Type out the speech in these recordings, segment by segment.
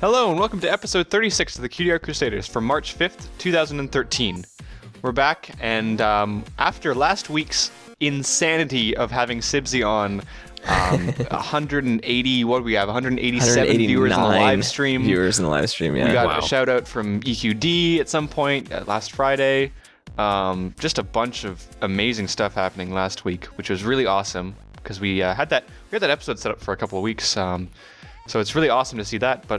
Hello and welcome to episode 36 of the Cutie Art Crusaders for March 5th, 2013. We're back, and after last week's insanity of having Sibsy on, 180, what do we have, 187 viewers in the live stream. Viewers in the live stream, yeah. We got a shout out from EQD at some point last Friday. Just a bunch of amazing stuff happening last week, which was really awesome because we had that episode set up for a couple of weeks. So it's really awesome to see that. But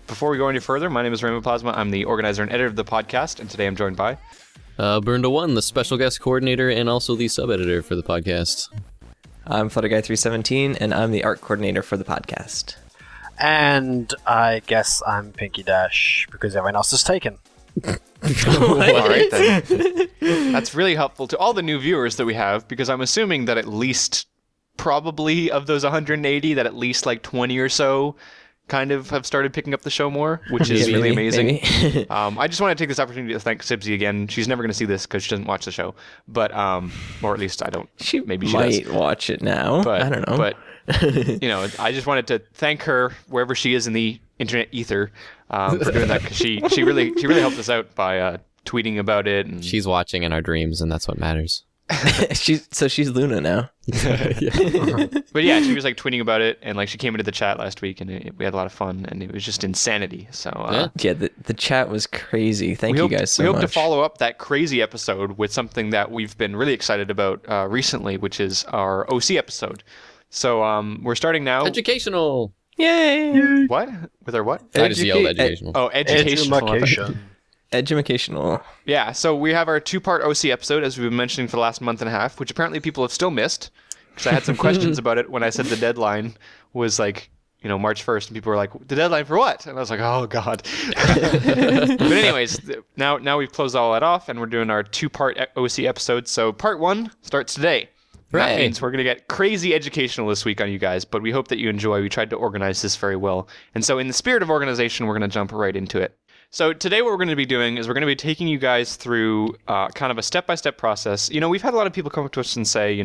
before we go any further, my name is Rainbow Plasma. I'm the organizer and editor of the podcast, and today I'm joined by... Burnda1, the special guest coordinator and also the sub-editor for the podcast. I'm Flutterguy317, and I'm the art coordinator for the podcast. And I guess I'm Pinky Dash, because everyone else is taken. All right, then. That's really helpful to all the new viewers that we have, because I'm assuming that at least... probably of those 180 that at least like 20 or so kind of have started picking up the show more, which is really amazing. I just want to take this opportunity to thank Sibsy again. She's never going to see this because she doesn't watch the show, but or at least I don't. Maybe she might does. Watch it now. But, I don't know. But I just wanted to thank her wherever she is in the internet ether for doing that, because she really helped us out by tweeting about it. And... she's watching in our dreams, and that's what matters. She's Luna now. But yeah, she was like tweeting about it, and like she came into the chat last week, and we had a lot of fun, and it was just insanity. So the chat was crazy. Thank you guys so much. We hope to follow up that crazy episode with something that we've been really excited about recently, which is our OC episode. So we're starting now. Educational. Yay! What? With our what? I just yelled educational. Educational. Educational. Yeah, so we have our two-part OC episode, as we've been mentioning for the last month and a half, which apparently people have still missed, because I had some questions about it when I said the deadline was like, March 1st, and people were like, the deadline for what? And I was like, oh, God. But anyways, now we've closed all that off, and we're doing our two-part OC episode. So part one starts today. Right. That means we're going to get crazy educational this week on you guys, but we hope that you enjoy. We tried to organize this very well. And so in the spirit of organization, we're going to jump right into it. So today what we're going to be doing is we're going to be taking you guys through kind of a step-by-step process. We've had a lot of people come up to us and say,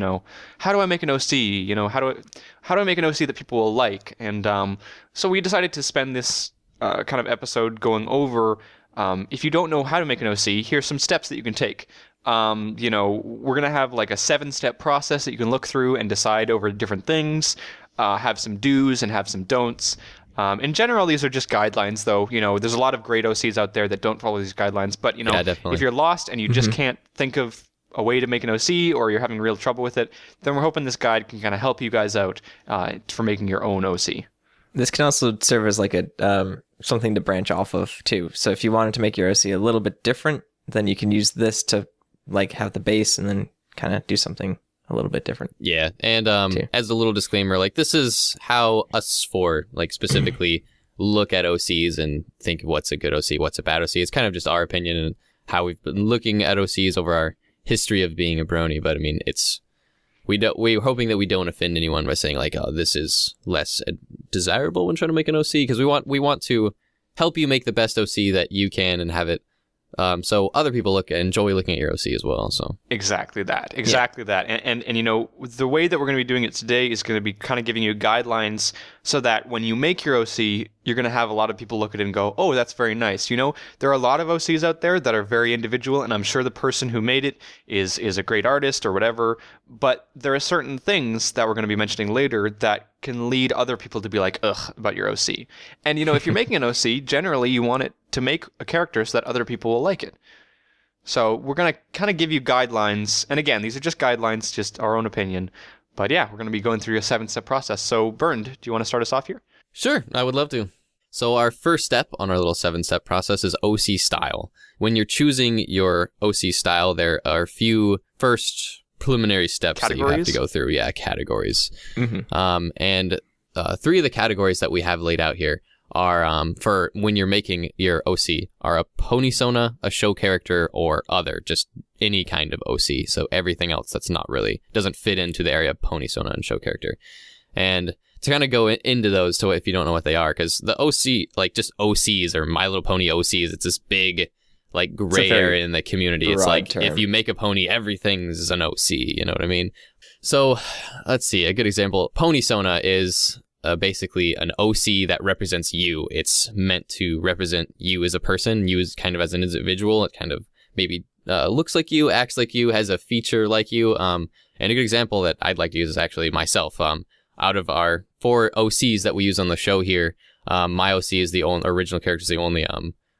how do I make an OC? How do I make an OC that people will like? And so we decided to spend this kind of episode going over, if you don't know how to make an OC, here's some steps that you can take. We're going to have like a 7-step process that you can look through and decide over different things, have some do's and have some don'ts. In general, these are just guidelines, though. There's a lot of great OCs out there that don't follow these guidelines. But, if you're lost and you just can't think of a way to make an OC, or you're having real trouble with it, then we're hoping this guide can kind of help you guys out for making your own OC. This can also serve as like a something to branch off of, too. So if you wanted to make your OC a little bit different, then you can use this to like have the base and then kind of do something a little bit different. Yeah, and as a little disclaimer, like this is how us four, like specifically, look at OCs and think what's a good OC, what's a bad OC. It's kind of just our opinion and how we've been looking at OCs over our history of being a brony. But I mean, we're hoping that we don't offend anyone by saying like, oh, this is less desirable when trying to make an OC, because we want to help you make the best OC that you can and have it. So other people enjoy looking at your OC as well. So exactly that. And the way that we're going to be doing it today is going to be kind of giving you guidelines so that when you make your OC, you're going to have a lot of people look at it and go, oh, that's very nice. There are a lot of OCs out there that are very individual, and I'm sure the person who made it is a great artist or whatever, but there are certain things that we're going to be mentioning later that can lead other people to be like, ugh, about your OC. And, if you're making an OC, generally you want it to make a character so that other people will like it. So we're going to kind of give you guidelines. And again, these are just guidelines, just our own opinion. But yeah, we're going to be going through a 7-step process. So Bernd, do you want to start us off here? Sure, I would love to. So our first step on our little 7-step process is OC style. When you're choosing your OC style, there are a few first preliminary steps that you have to go through. Yeah, categories. Mm-hmm. And 3 of the categories that we have laid out here are for when you're making your OC are a pony sona, a show character, or other, just any kind of OC. So everything else that's not really doesn't fit into the area of pony sona and show character. And to kind of go into those, so if you don't know what they are, because the OC, like just OCs or My Little Pony OCs, it's this big like gray area in the community. It's like term. If you make a pony, everything's an OC. You know what I mean? So let's see. A good example: pony sona is basically an OC that represents you. It's meant to represent you as a person, you as kind of as an individual. It kind of maybe looks like you, acts like you, has a feature like you. And a good example that I'd like to use is actually myself. Out of our 4 OCs that we use on the show here, my OC is the only original character, is the only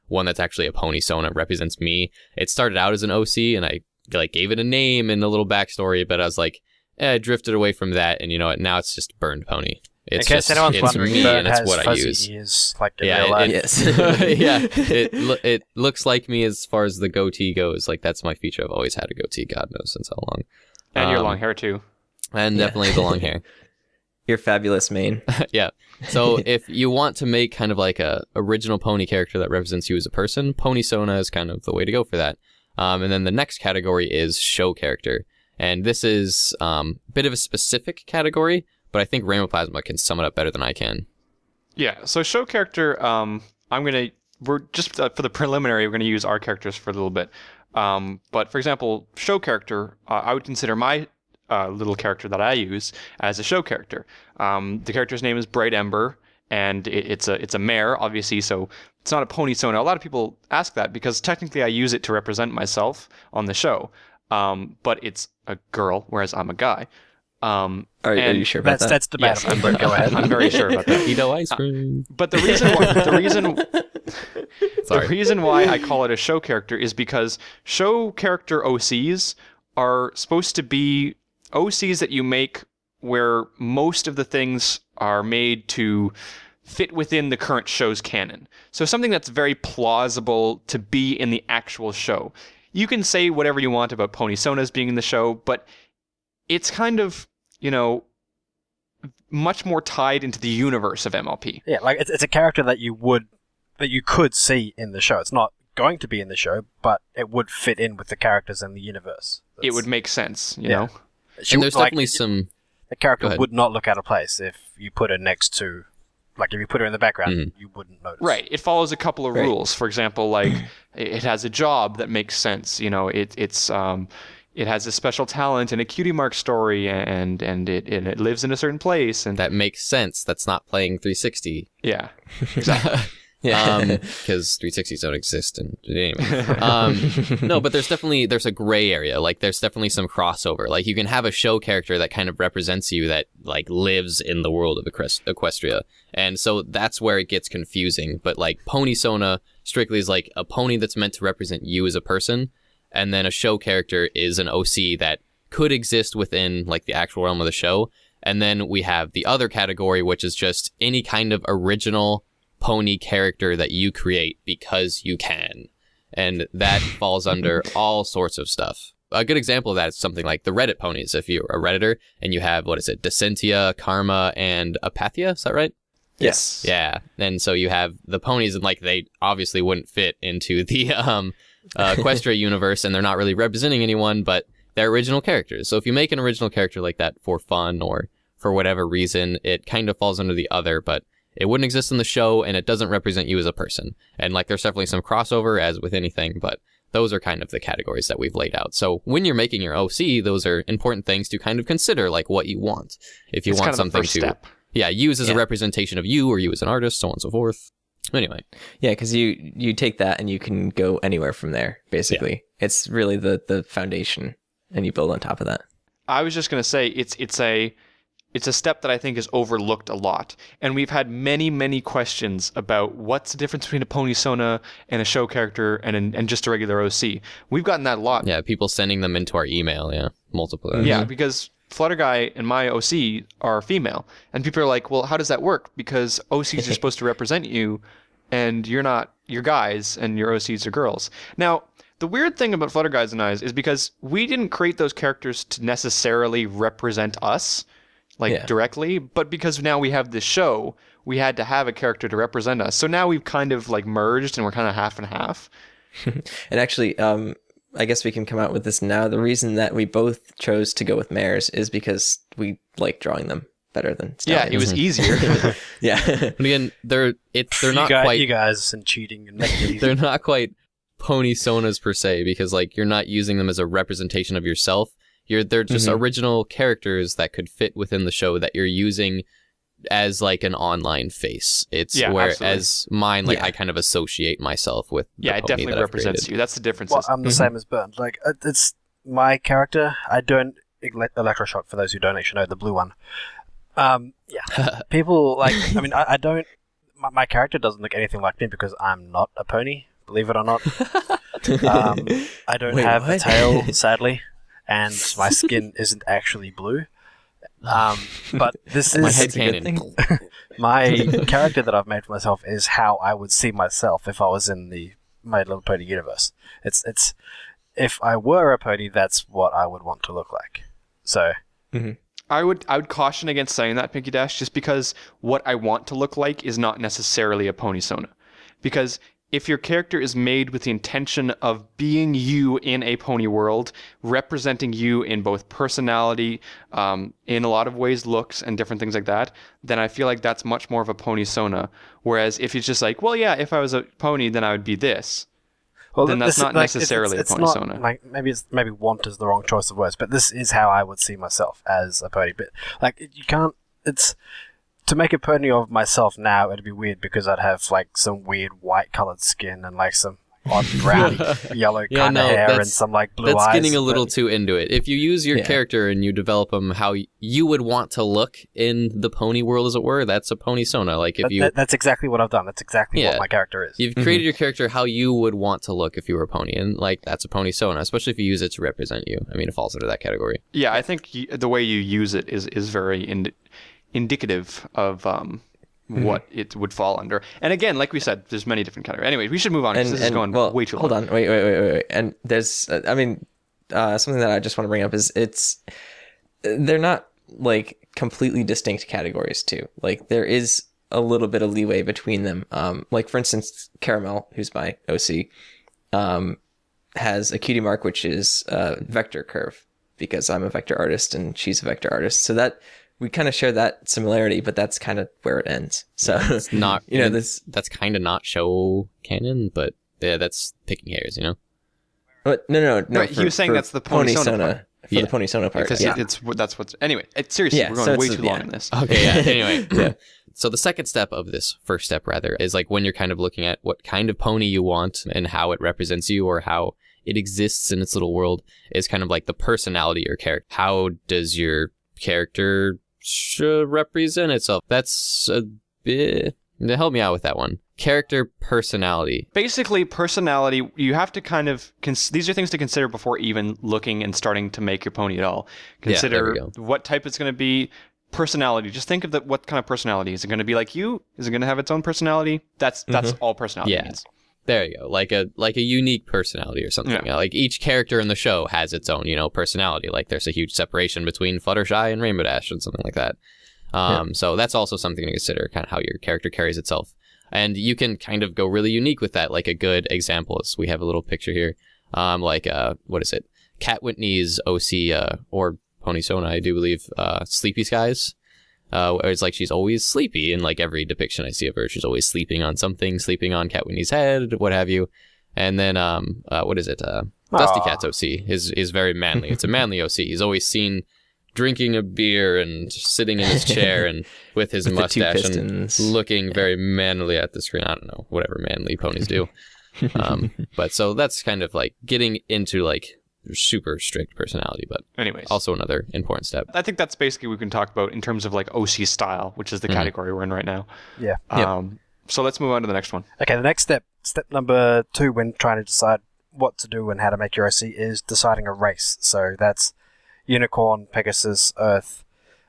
one that's actually a pony sona, represents me. It started out as an OC, and I like gave it a name and a little backstory, but I was like, I drifted away from that, and you know what? Now it's just burned pony. It's in case anyone's wondering, me, Bird and it's has what I fuzzy use. ears, like in Yeah, real life. Yes. Yeah, it looks like me as far as the goatee goes. Like that's my feature. I've always had a goatee. God knows since how long. And your long hair too. And definitely the long hair. Your fabulous mane. Yeah. So if you want to make kind of like a original pony character that represents you as a person, pony sona is kind of the way to go for that. And then the next category is show character. And this is a bit of a specific category, but I think Rainbow Plasma can sum it up better than I can. Yeah, so show character, we're just for the preliminary, we're going to use our characters for a little bit. But for example, show character, I would consider my little character that I use as a show character. The character's name is Bright Ember, and it's a mare, obviously, so it's not a pony sona. A lot of people ask that because technically I use it to represent myself on the show, but it's a girl, whereas I'm a guy. Are you sure about that? That's debatable. Yes, But go ahead. I'm very sure about that. Keto ice cream. But the reason why I call it a show character is because show character OCs are supposed to be OCs that you make where most of the things are made to fit within the current show's canon. So something that's very plausible to be in the actual show. You can say whatever you want about Pony Sonas being in the show, but it's kind of, much more tied into the universe of MLP. Yeah, like it's a character that you could see in the show. It's not going to be in the show, but it would fit in with the characters and the universe. It would make sense, you know? And there's definitely some... The character would not look out of place if you put her next to... Like, if you put her in the background, you wouldn't notice. Right. It follows a couple of rules. For example, like, it has a job that makes sense. It has a special talent and a cutie mark story, and it lives in a certain place. And that makes sense. That's not playing 360. Yeah, exactly. Because 360s don't exist. And anyway, no, but there's a gray area. Like there's definitely some crossover. Like you can have a show character that kind of represents you that like lives in the world of Equestria, and so that's where it gets confusing. But like Pony Sona strictly is like a pony that's meant to represent you as a person. And then a show character is an OC that could exist within like the actual realm of the show. And then we have the other category, which is just any kind of original pony character that you create because you can. And that falls under all sorts of stuff. A good example of that is something like the Reddit ponies. If you're a Redditor and you have, Decentia, Karma, and Apathia, is that right? Yes. Yeah. And so you have the ponies, and like they obviously wouldn't fit into the Equestria universe, and they're not really representing anyone, but they're original characters. So if you make an original character like that for fun or for whatever reason, it kind of falls under the other, but it wouldn't exist in the show, and it doesn't represent you as a person. And like there's definitely some crossover, as with anything, but those are kind of the categories that we've laid out. So when you're making your OC, those are important things to kind of consider, like what you want. If you want something to use as a representation of you, or you as an artist, so on and so forth. Anyway. Yeah, because you take that and you can go anywhere from there, basically. Yeah. It's really the foundation, and you build on top of that. I was just going to say, it's a step that I think is overlooked a lot. And we've had many, many questions about what's the difference between a Pony Sona and a show character and just a regular OC. We've gotten that a lot. Yeah, people sending them into our email, multiple. Mm-hmm. Yeah, because Flutter Guy and my OC are female. And people are like, well, how does that work? Because OCs are supposed to represent you, and you're guys, and your OCs are girls. Now, the weird thing about Flutter Guys and I is because we didn't create those characters to necessarily represent us. directly, but because now we have this show, we had to have a character to represent us. So now we've kind of like merged and we're kind of half and half. And actually, I guess we can come out with this now. The reason that we both chose to go with mares is because we like drawing them better than stallions. Yeah, it was easier. Yeah. But again, they're not quite. You guys and cheating and making it easy. They're not quite pony sonas per se, because like you're not using them as a representation of yourself. They're just original characters that could fit within the show that you're using as like an online face. It's whereas mine, like I kind of associate myself with the it pony definitely that I've represents created. you. That's the difference. Well, I'm the same as Bernd. Like, it's my character. I don't electroshock, for those who don't actually know, the blue one. People like. I mean, I don't. My character doesn't look anything like me because I'm not a pony. Believe it or not. I don't have a tail, sadly, and my skin isn't actually blue. But this is My headcanon. my character that I've made for myself is how I would see myself if I was in the My Little Pony universe. It's if I were a pony, that's what I would want to look like. So. I would caution against saying that, Pinky Dash, just because what I want to look like is not necessarily a pony sona. Because if your character is made with the intention of being you in a pony world, representing you in both personality, in a lot of ways, looks, and different things like that, then I feel like that's much more of a pony sona. Whereas if it's just like, well, yeah, if I was a pony, then I would be this. Well, then that's not necessarily a pony sona. Like, maybe want is the wrong choice of words, but this is how I would see myself as a pony. But like, you can't. It's to make a pony of myself now. It'd be weird because I'd have like some weird white colored skin and like some odd brown, yellow kind of hair and some like blue eyes. That's getting a little too into it. If you use your character and you develop them how you would want to look in the pony world, as it were, that's a pony sona. Like if that's exactly what I've done. That's exactly what my character is. You've created your character how you would want to look if you were a pony, and like that's a pony sona, especially if you use it to represent you. I mean, it falls under that category. Yeah, I think the way you use it is very indicative of what it would fall under. And again, like we said, there's many different categories. Anyway, we should move on because this is going way too long. Hold on, wait. And there's, something that I just want to bring up is they're not like completely distinct categories too. Like there is a little bit of leeway between them. Like for instance, Caramel, who's my OC, has a cutie mark, which is vector curve because I'm a vector artist and she's a vector artist. So that we kind of share that similarity, but that's kind of where it ends. So it's not, that's kind of not show canon, but that's picking hairs, But no. Right, he was saying that's the pony sona for the pony sona part. Because that's what's anyway. Seriously, we're going way too long in this. Okay, yeah. Anyway, So the second step of this, first step rather, is like when you're kind of looking at what kind of pony you want and how it represents you or how it exists in its little world, is kind of like the personality or character. How does your character represent itself? That's a bit. Help me out with that one. Character personality. Basically, personality, you have to kind of these are things to consider before even looking and starting to make your pony at all. Consider what type it's going to be. Personality. Just think of what kind of personality. Is it going to be like you? Is it going to have its own personality? That's all personality means. There you go. Like a unique personality or something. Yeah. Like each character in the show has its own, personality. Like there's a huge separation between Fluttershy and Rainbow Dash and something like that. So that's also something to consider, kind of how your character carries itself. And you can kind of go really unique with that. Like a good example is we have a little picture here. What is it? Kat Whitney's OC or Pony Sona, I do believe, Sleepy Skies. It's like she's always sleepy in like every depiction I see of her. She's always sleeping on something, sleeping on Cat Whitney's head, what have you. And then what is it? Dusty Cat's OC is very manly. It's a manly OC. He's always seen drinking a beer and sitting in his chair and with his mustache and looking very manly at the screen. I don't know, whatever manly ponies do. But so that's kind of like getting into like super strict personality, but anyways, also another important step. I think that's basically what we can talk about in terms of like OC style, which is the category we're in right now. Yeah. So let's move on to the next one. Okay, the next step number 2 when trying to decide what to do and how to make your OC is deciding a race. So that's unicorn, Pegasus, Earth,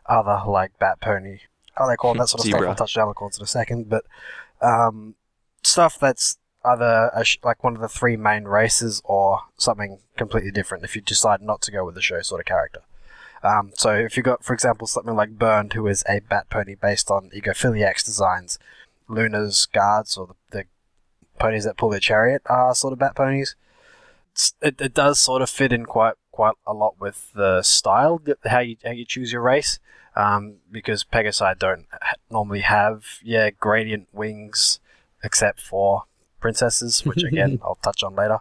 other like bat pony, alicorn, that sort of stuff. I'll touch on alicorns in a second, but stuff that's either like one of the 3 main races or something completely different if you decide not to go with the show sort of character. So if you got, for example, something like Burned, who is a bat pony based on Egophiliacs designs, Luna's guards, or the ponies that pull their chariot, are sort of bat ponies. It does sort of fit in quite a lot with the style, how you choose your race, because Pegasi don't normally have gradient wings, except for princesses, which again I'll touch on later.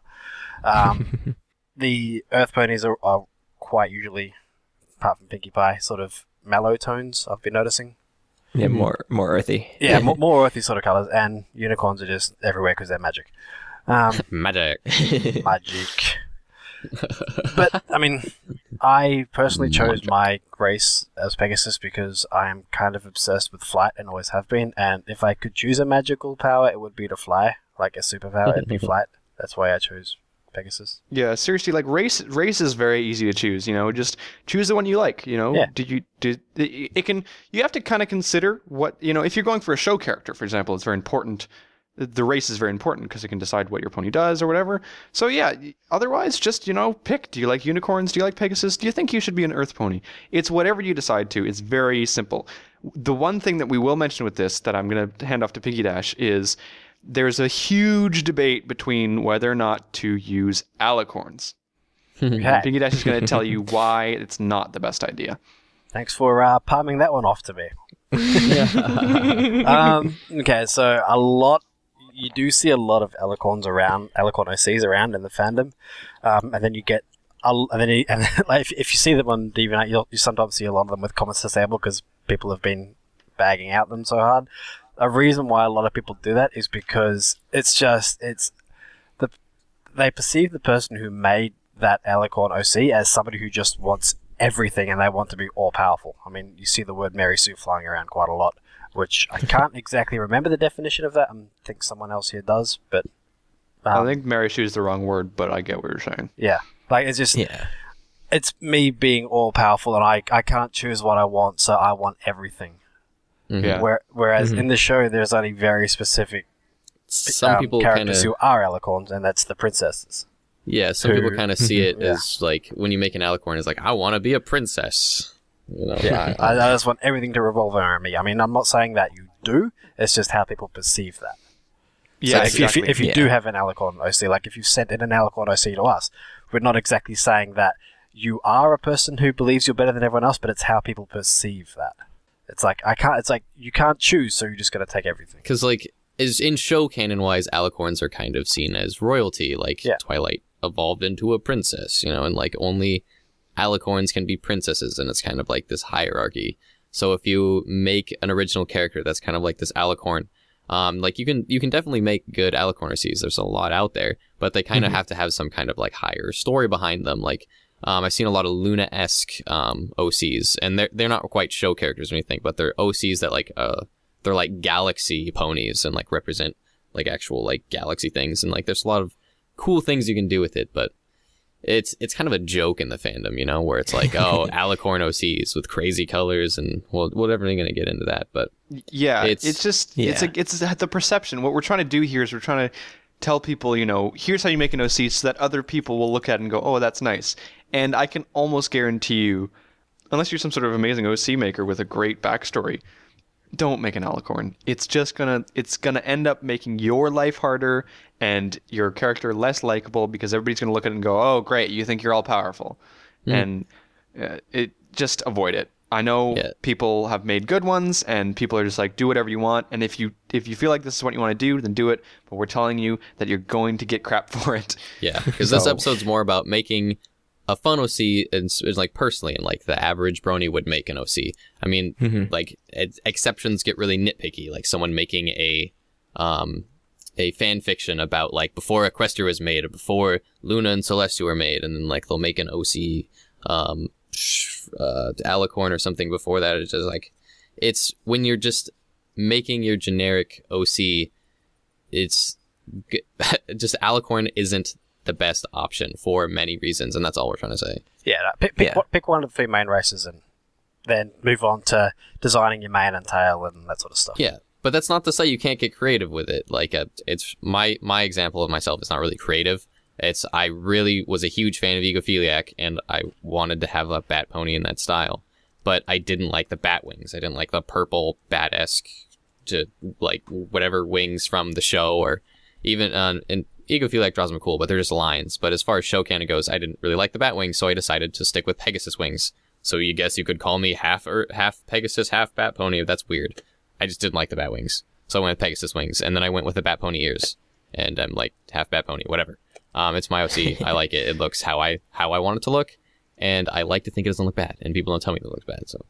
The Earth ponies are quite usually, apart from Pinkie Pie, sort of mellow tones. I've been noticing. Yeah, more earthy. Yeah, more earthy sort of colors, and unicorns are just everywhere because they're magic. Magic. Magic. But I mean, I personally chose my race as Pegasus because I am kind of obsessed with flight and always have been. And if I could choose a magical power, it would be to fly, like a superpower. It'd be flight. That's why I chose Pegasus. Yeah, seriously, like race is very easy to choose. You know, just choose the one you like. You know, Yeah. You have to kind of consider what, you know, if you're going for a show character, for example, it's very important. The race is very important because it can decide what your pony does or whatever. So yeah, otherwise just, you know, pick. Do you like unicorns? Do you like Pegasus? Do you think you should be an Earth pony? It's whatever you decide to. It's very simple. The one thing that we will mention with this that I'm going to hand off to Pinky Dash is there's a huge debate between whether or not to use alicorns. Okay. Pinky Dash is going to tell you why it's not the best idea. Thanks for palming that one off to me. Okay, so you do see a lot of alicorn OCs around in the fandom, and then you get, like if you see them on DeviantArt, you sometimes see a lot of them with comments disabled because people have been bagging out them so hard. A reason why a lot of people do that is because they perceive the person who made that alicorn OC as somebody who just wants everything and they want to be all powerful. I mean, you see the word Mary Sue flying around quite a lot, which I can't exactly remember the definition of that. I think someone else here does, but I think Mary Sue is the wrong word, but I get what you're saying. yeah, like it's just it's me being all powerful and I can't choose what I want, so I want everything. Yeah. Whereas in the show, there's only very specific Some people kind characters of who are alicorns, and that's the princesses. some people kind of see it Yeah. as like when you make an alicorn, it's like I want to be a princess. You know, Yeah, I just want everything to revolve around me. I mean, I'm not saying that you do. It's just how people perceive that. Yeah, So if you do have an alicorn OC, like if you sent in an alicorn OC to us, we're not exactly saying that you are a person who believes you're better than everyone else, but it's how people perceive that. It's like you can't choose, so you're just gonna take everything. because like is in show canon wise, alicorns are kind of seen as royalty. Like Twilight evolved into a princess, you know, and like only alicorns can be princesses, and it's kind of like this hierarchy. So if you make an original character that's kind of like this alicorn, like you can definitely make good alicorn OCs. There's a lot out there, but they kind of have to have some kind of like higher story behind them. Like I've seen a lot of Luna-esque OCs, and they're not quite show characters or anything, but they're OCs that like they're like galaxy ponies and like represent like actual like galaxy things, and like there's a lot of cool things you can do with it, but it's kind of a joke in the fandom, you know, where it's like, oh, alicorn OCs with crazy colors, and well, whatever, they're gonna get into that, but yeah, it's the perception. What we're trying to do here is we're trying to tell people, you know, here's how you make an OC so that other people will look at it and go, oh, that's nice. And I can almost guarantee you, unless you're some sort of amazing OC maker with a great backstory, don't make an alicorn. It's gonna end up making your life harder and your character less likable because everybody's gonna look at it and go, "Oh, great, you think you're all powerful," and it just avoid it. I know people have made good ones, and people are just like, do whatever you want. And if you feel like this is what you want to do, then do it. But we're telling you that you're going to get crap for it. Yeah, because this episode's more about making a fun OC and like personally, and like the average brony would make an OC. I mean, like exceptions get really nitpicky, like someone making a fan fiction about like before Equestria was made or before Luna and Celestia were made, and then like they'll make an OC alicorn or something before that. It's just like, it's when you're just making your generic OC, it's just alicorn isn't the best option for many reasons, and that's all we're trying to say. Yeah, pick one of the three main races and then move on to designing your mane and tail and that sort of stuff. Yeah, but that's not to say you can't get creative with it. Like it's my example of myself is not really creative. I really was a huge fan of Egophiliac, and I wanted to have a bat pony in that style, but I didn't like the bat wings. I didn't like the purple bat-esque to like whatever wings from the show, or even and Egophiliac draws them cool, but they're just lines. But as far as show canon goes, I didn't really like the bat wings, so I decided to stick with Pegasus wings. So you guess you could call me half Pegasus, half bat pony. That's weird. I just didn't like the bat wings, so I went with Pegasus wings, and then I went with the bat pony ears, and I'm like half bat pony, whatever. It's my OC. I like it. It looks how I want it to look, and I like to think it doesn't look bad, and people don't tell me it looks bad. So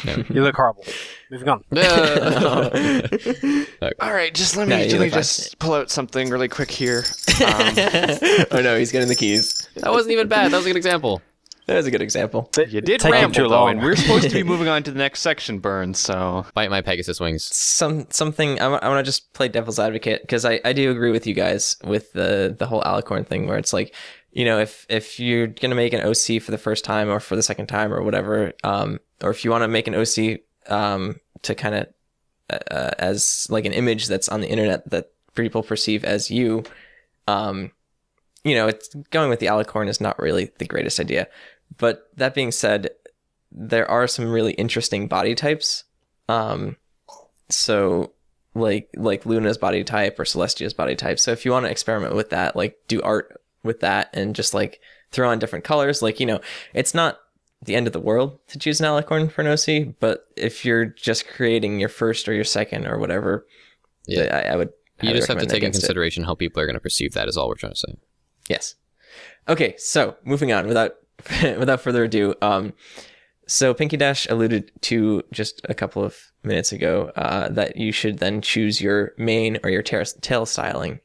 yeah. You look horrible. Moving on. Okay. All right, just let No, me you look just pull out something really quick here. Oh no, he's getting the keys. That wasn't even bad. That was a good example. That was a good example. You did Taking ramble too though, long. and we're supposed to be moving on to the next section, Burns. So Bite my Pegasus wings. Something I want to just play devil's advocate, because I do agree with you guys with the whole alicorn thing, where it's like, you know, if you're gonna make an OC for the first time or for the second time or whatever, or if you want to make an OC to kind of as like an image that's on the internet that people perceive as you, you know, it's going with the alicorn is not really the greatest idea. But that being said, there are some really interesting body types. So like Luna's body type or Celestia's body type. So if you want to experiment with that, like do art with that and just like throw on different colors, like, you know, it's not the end of the world to choose an alicorn for an OC, but if you're just creating your first or your second or whatever, Yeah. I would. You just have to recommend take in against it. consideration how people are going to perceive that, is all we're trying to say. Yes. Okay, so moving on without without further ado. So Pinky Dash alluded to just a couple of minutes ago that you should then choose your mane or your tail styling,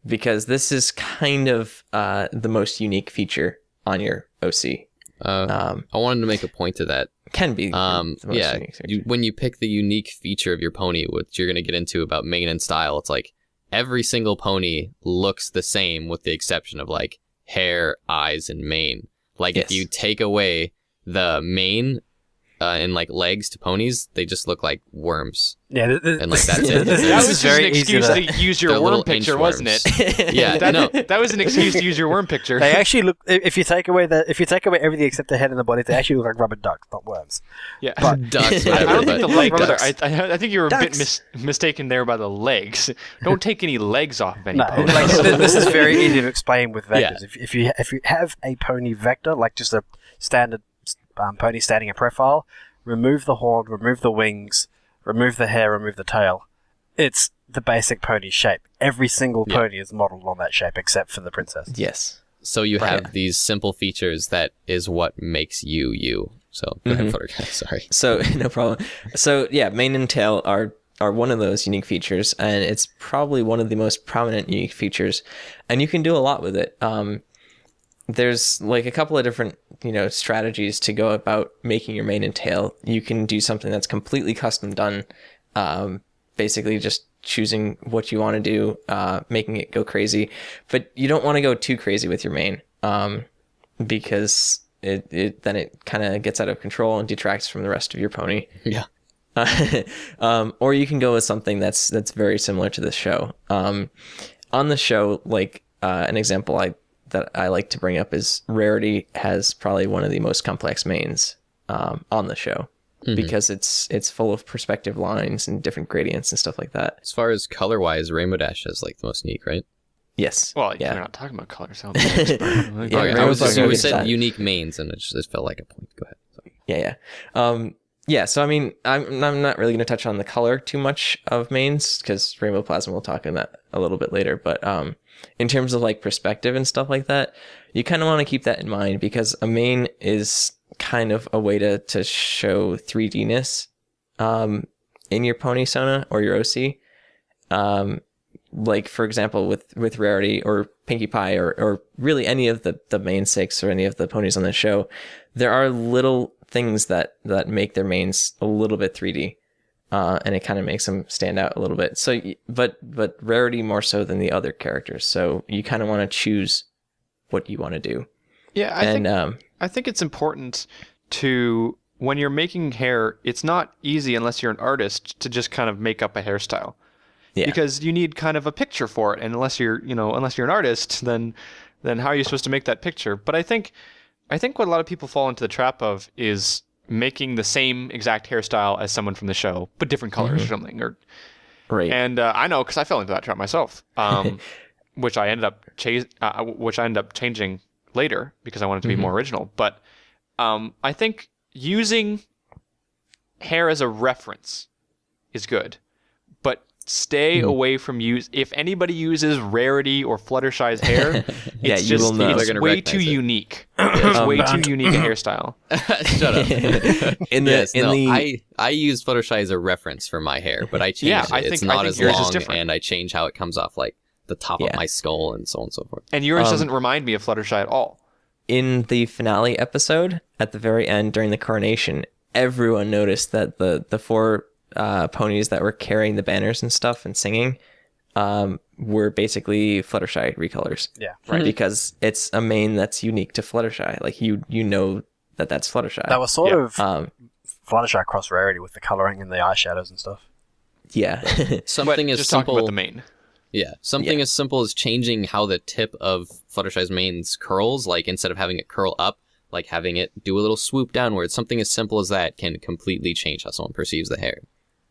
because this is kind of the most unique feature on your OC. I wanted to make a point to that. Can be the most Yeah, unique feature. when you pick the unique feature of your pony, which you're going to get into about mane and style, it's like every single pony looks the same with the exception of like hair, eyes, and mane. Like if Yes. you take away the mane and like legs to ponies, they just look like worms. Yeah, And like that's it. that This was is just an very easy excuse to- to use They're your worm little picture, wasn't it? inchworms. Yeah, no. That was an excuse to use your worm picture. They actually look. If you take away everything except the head and the body, they actually look like rubber ducks, not worms. Yeah. Ducks, I whatever. don't think the but legs. ducks. I think you were a bit Ducks. mistaken there by the legs. Don't take any legs off of any No, pony. like, this is very easy to explain with Yeah. vectors. If you have a pony vector, like just a standard pony standing in profile, remove the horn, remove the wings, remove the hair, remove the tail. It's the basic pony shape. Every single Yeah. pony is modeled on that shape except for the princess. Yes. So you Right. have these simple features that is what makes you you. So go ahead, Footer guy. Sorry. So no problem. So yeah, mane and tail are one of those unique features, and it's probably one of the most prominent unique features, and you can do a lot with it. There's like a couple of different, you know, strategies to go about making your mane and tail. You can do something that's completely custom done, basically just choosing what you want to do, making it go crazy, but you don't want to go too crazy with your mane, because it then it kind of gets out of control and detracts from the rest of your pony. Yeah. Or you can go with something that's very similar to the show. On the show, like an example that I like to bring up is Rarity has probably one of the most complex manes on the show, because it's full of perspective lines and different gradients and stuff like that. As far as color wise, Rainbow Dash is like the most unique, right? Yes. Well, yeah. you're not talking about color, so I'm not an expert. Yeah, Okay, Rainbow I was Dash just, you is said that. unique mains, and it just felt like a point. Go ahead. Sorry. Yeah. Yeah, so I mean, I'm not really going to touch on the color too much of mains, because Rainbow Plasma will talk on that a little bit later. But in terms of like perspective and stuff like that, you kind of want to keep that in mind, because a main is kind of a way to show 3D-ness in your pony Sona or your OC. Like, for example, with Rarity or Pinkie Pie or really any of the main six or any of the ponies on the show, there are little things that make their mains a little bit 3D, and it kind of makes them stand out a little bit. So, but Rarity more so than the other characters. So you kind of want to choose what you want to do. Yeah, I think it's important to, when you're making hair, it's not easy unless you're an artist to just kind of make up a hairstyle. Yeah. because you need kind of a picture for it, and unless you're an artist, then how are you supposed to make that picture? But I think what a lot of people fall into the trap of is making the same exact hairstyle as someone from the show, but different colors or something. Right. And I know because I fell into that trap myself, which I ended up changing later because I wanted to be more original. But I think using hair as a reference is good, but stay away from if anybody uses Rarity or Fluttershy's hair, Yeah, it's you just will know. it's They're gonna way too recognize it. unique. It's way too unique a hairstyle. Shut up. I I use Fluttershy as a reference for my hair, but I change Yeah, it. I It's think not as yours is long, different. and I change how it comes off, like the top of my skull and so on and so forth. And yours doesn't remind me of Fluttershy at all. in the finale episode, at the very end during the coronation, everyone noticed that the four ponies that were carrying the banners and stuff and singing were basically Fluttershy recolors. Yeah. Right. Because it's a mane that's unique to Fluttershy. Like you know that's Fluttershy. That was sort of Um, Fluttershy cross Rarity with the colouring and the eyeshadows and stuff. yeah. Something But as just simple. talking about the mane. Yeah, something as simple as changing how the tip of Fluttershy's mane's curls, like instead of having it curl up, like having it do a little swoop downwards. Something as simple as that can completely change how someone perceives the hair.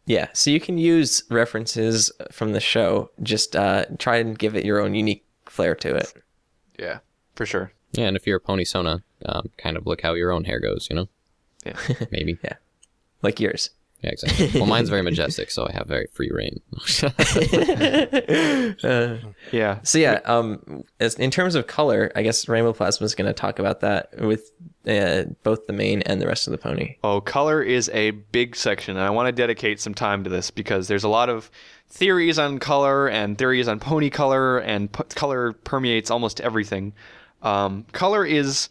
Yeah, so you can use references from the show. Just try and give it your own unique flair to it. Yeah, for sure. Yeah, and if you're a pony Sona, kind of look how your own hair goes, you know? Yeah. Maybe. Like yours. Yeah, exactly. Well, mine's very majestic, so I have very free reign. Yeah. So yeah, in terms of color, I guess Rainbow Plasma is going to talk about that with both the mane and the rest of the pony. Oh, color is a big section, and I want to dedicate some time to this because there's a lot of theories on color and theories on pony color, and color permeates almost everything. Color is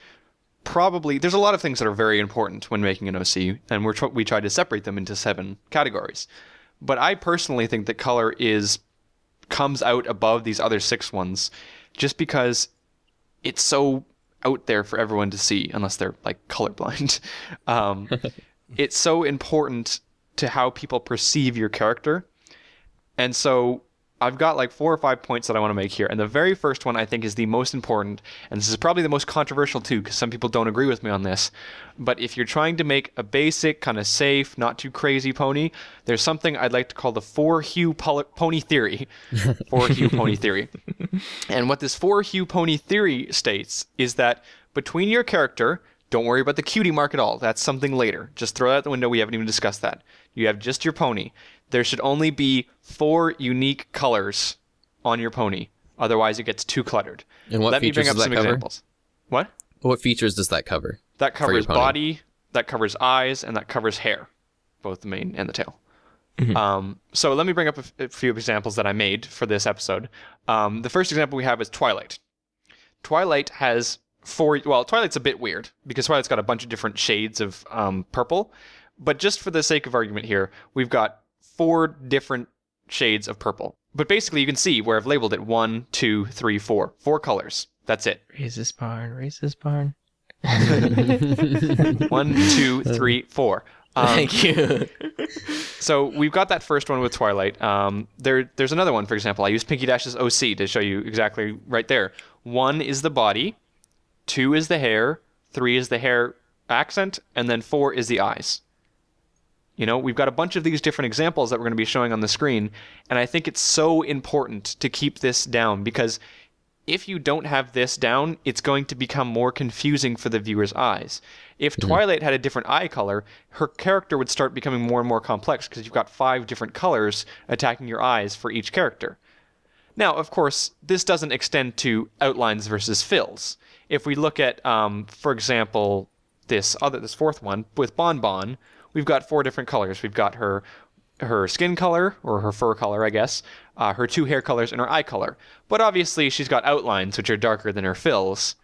probably, there's a lot of things that are very important when making an OC, and we try to separate them into 7 categories. But I personally think that color comes out above these other 6 ones just because it's so out there for everyone to see, unless they're like colorblind. It's so important to how people perceive your character. And so I've got like 4 or 5 points that I want to make here. And the very first one I think is the most important. And this is probably the most controversial too, because some people don't agree with me on this. But if you're trying to make a basic, kind of safe, not too crazy pony, there's something I'd like to call the 4-hue pony theory. 4-hue pony theory. And what this 4-hue pony theory states is that between your character, don't worry about the cutie mark at all. That's something later. Just throw that out the window. We haven't even discussed that. You have just your pony. There should only be 4 unique colors on your pony. Otherwise, it gets too cluttered. And what Let me features bring up does some that cover? examples. What? What features does that cover? That for your covers pony? body, that covers eyes, and that covers hair. Both the mane and the tail. So let me bring up a few examples that I made for this episode. The first example we have is Twilight. Twilight has 4... Well, Twilight's a bit weird, because Twilight's got a bunch of different shades of purple. But just for the sake of argument here, we've got 4 different shades of purple. But basically, you can see where I've labeled it 1, 2, 3, 4. 4 colors. That's it. Raise this barn, raise this barn. 1, 2, 3, 4. Thank you. So we've got that first one with Twilight. There's another one, for example. I used Pinky Dash's OC to show you exactly right there. 1 is the body, 2 is the hair, 3 is the hair accent, and then 4 is the eyes. You know, we've got a bunch of these different examples that we're going to be showing on the screen, and I think it's so important to keep this down, because if you don't have this down, it's going to become more confusing for the viewer's eyes. If Twilight had a different eye color, her character would start becoming more and more complex, because you've got 5 different colors attacking your eyes for each character. Now, of course, this doesn't extend to outlines versus fills. If we look at, for example, this fourth one with Bon Bon, we've got 4 different colors. We've got her skin color, or her fur color, I guess, her 2 hair colors, and her eye color. But obviously, she's got outlines which are darker than her fills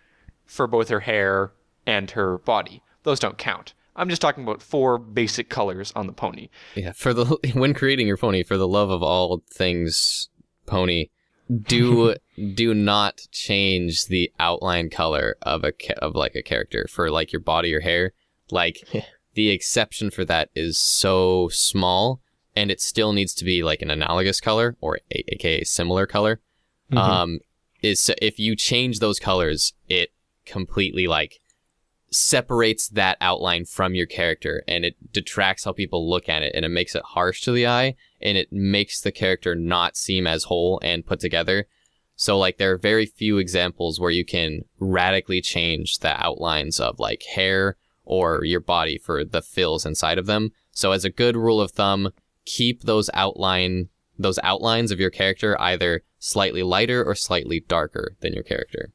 for both her hair and her body. Those don't count. I'm just talking about 4 basic colors on the pony. Yeah, when creating your pony, for the love of all things pony, do not change the outline color of a character for like your body or hair. Like the exception for that is so small and it still needs to be like an analogous color or aka similar color. Is if you change those colors, it completely like separates that outline from your character, and it detracts how people look at it, and it makes it harsh to the eye, and it makes the character not seem as whole and put together. So like there are very few examples where you can radically change the outlines of like hair or your body for the fills inside of them. So as a good rule of thumb, keep those outlines of your character either slightly lighter or slightly darker than your character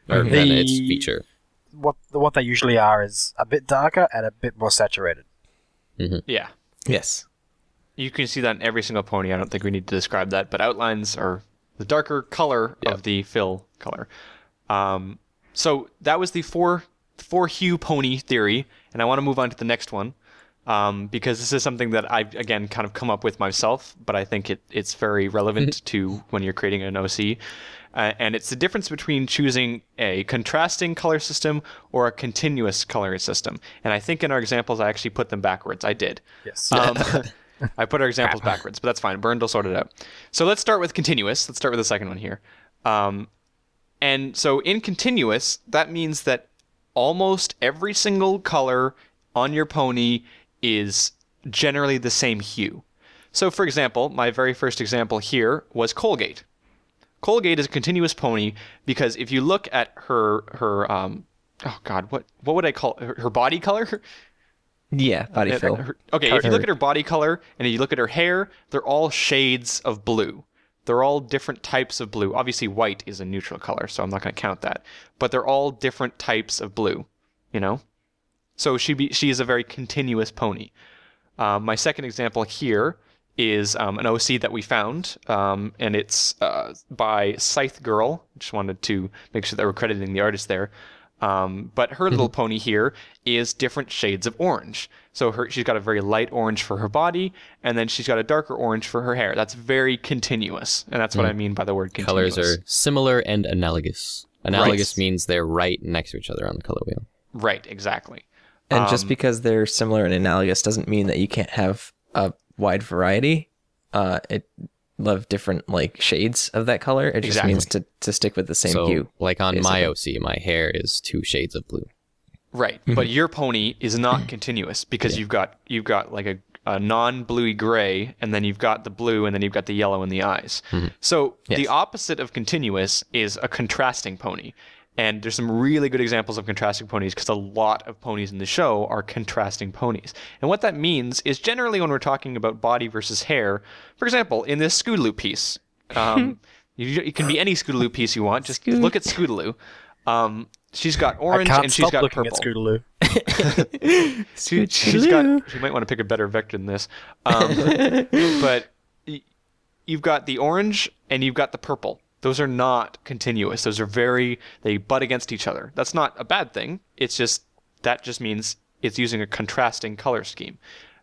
or than its feature. What they usually are is a bit darker and a bit more saturated. Yeah. Yes. You can see that in every single pony. I don't think we need to describe that, but outlines are the darker color of the fill color. So that was the four hue pony theory, and I want to move on to the next one because this is something that I've, again, kind of come up with myself, but I think it's very relevant to when you're creating an OC. And it's the difference between choosing a contrasting color system or a continuous color system. And I think in our examples, I actually put them backwards. I did. Yes. I put our examples backwards, but that's fine. Bernd will sort it out. So let's start with continuous. Let's start with the second one here. And so in continuous, that means that almost every single color on your pony is generally the same hue. So for example, my very first example here was Colgate. Colgate is a continuous pony because if you look at her what would I call her body color? Yeah, body fill. If you look at her body color and you look at her hair, they're all shades of blue. They're all different types of blue. Obviously, white is a neutral color, so I'm not going to count that. But they're all different types of blue, you know? So she is a very continuous pony. My second example here is an OC that we found, and it's by Scythe Girl. Just wanted to make sure that we're crediting the artist there. But her little pony here is different shades of orange. So she's got a very light orange for her body, and then she's got a darker orange for her hair. That's very continuous, and that's what I mean by the word continuous. Colors are similar and analogous. Analogous means they're right next to each other on the color wheel. Right, exactly. And just because they're similar and analogous doesn't mean that you can't have a wide variety. Love different like shades of that color. It just means to stick with the same hue. Like on my OC, my hair is 2 shades of blue. Right, but your pony is not continuous because you've got like a non-bluey gray, and then you've got the blue, and then you've got the yellow in the eyes. So the opposite of continuous is a contrasting pony. And there's some really good examples of contrasting ponies because a lot of ponies in the show are contrasting ponies. And what that means is generally when we're talking about body versus hair, for example, in this Scootaloo piece, it can be any Scootaloo piece you want. Just look at Scootaloo. She's got orange and she's got purple. At Scootaloo. She might want to pick a better vector than this. But you've got the orange and you've got the purple. Those are not continuous. Those are they butt against each other. That's not a bad thing. That just means it's using a contrasting color scheme.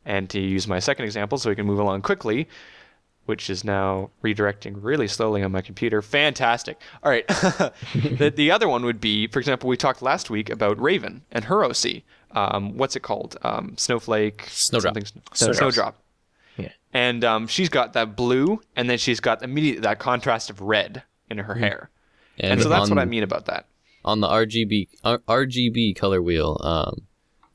And to use my second example so we can move along quickly, which is now redirecting really slowly on my computer. Fantastic. All right. The other one would be, for example, we talked last week about Raven and her OC. What's it called? Snowflake? Snowdrop. Snowdrop. Yeah. And she's got that blue, and then she's got immediately that contrast of red in her hair. And so that's what I mean about that. On the RGB color wheel,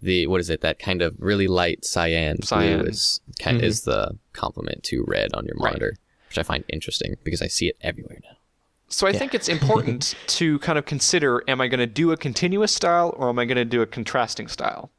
that kind of really light cyan blue is the complement to red on your monitor, which I find interesting because I see it everywhere now. So I think it's important to kind of consider, am I going to do a continuous style or am I going to do a contrasting style?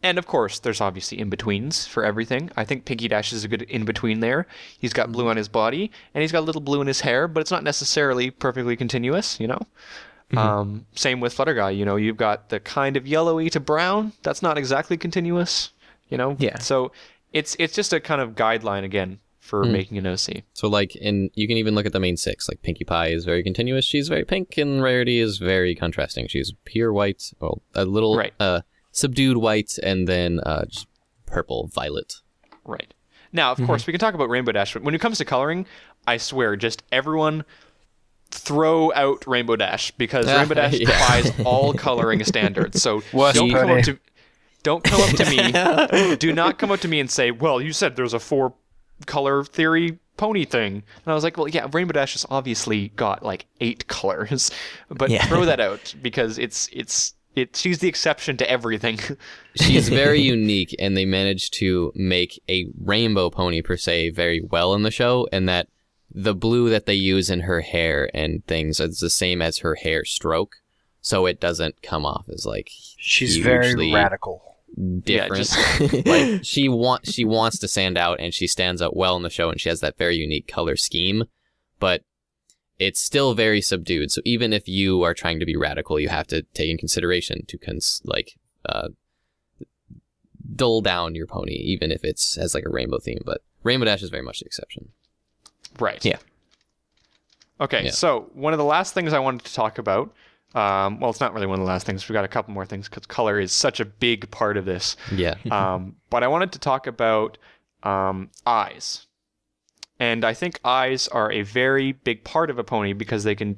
And of course, there's obviously in-betweens for everything. I think Pinky Dash is a good in-between there. He's got blue on his body, and he's got a little blue in his hair, but it's not necessarily perfectly continuous, you know? Same with Flutter Guy, you know, you've got the kind of yellowy to brown. That's not exactly continuous, you know? Yeah. So it's just a kind of guideline, again, for making an OC. So like you can even look at the main 6, like Pinkie Pie is very continuous. She's very pink, and Rarity is very contrasting. She's pure white, well, a little... subdued white, and then just purple, violet. Right. Now, of course, we can talk about Rainbow Dash. When it comes to coloring, I swear, just everyone throw out Rainbow Dash because Rainbow Dash defies all coloring standards. So don't come up to me. Do not come up to me and say, well, you said there's a 4 color theory pony thing. And I was like, well, yeah, Rainbow Dash has obviously got like 8 colors, but Yeah. throw that out because she's the exception to everything. She's very unique, and they managed to make a rainbow pony per se very well in the show, and that the blue that they use in her hair and things is the same as her hair stroke, so it doesn't come off as like She's very hugely radical. different. Like she wants to stand out, and she stands out well in the show, and she has that very unique color scheme, but it's still very subdued. So even if you are trying to be radical, you have to take in consideration to dull down your pony, even if it's has like a rainbow theme. But Rainbow Dash is very much the exception. Right. Yeah. Okay, Yeah. so one of the last things I wanted to talk about, well, it's not really one of the last things. We've got a couple more things because color is such a big part of this. Yeah. But I wanted to talk about eyes. And I think eyes are a very big part of a pony because they can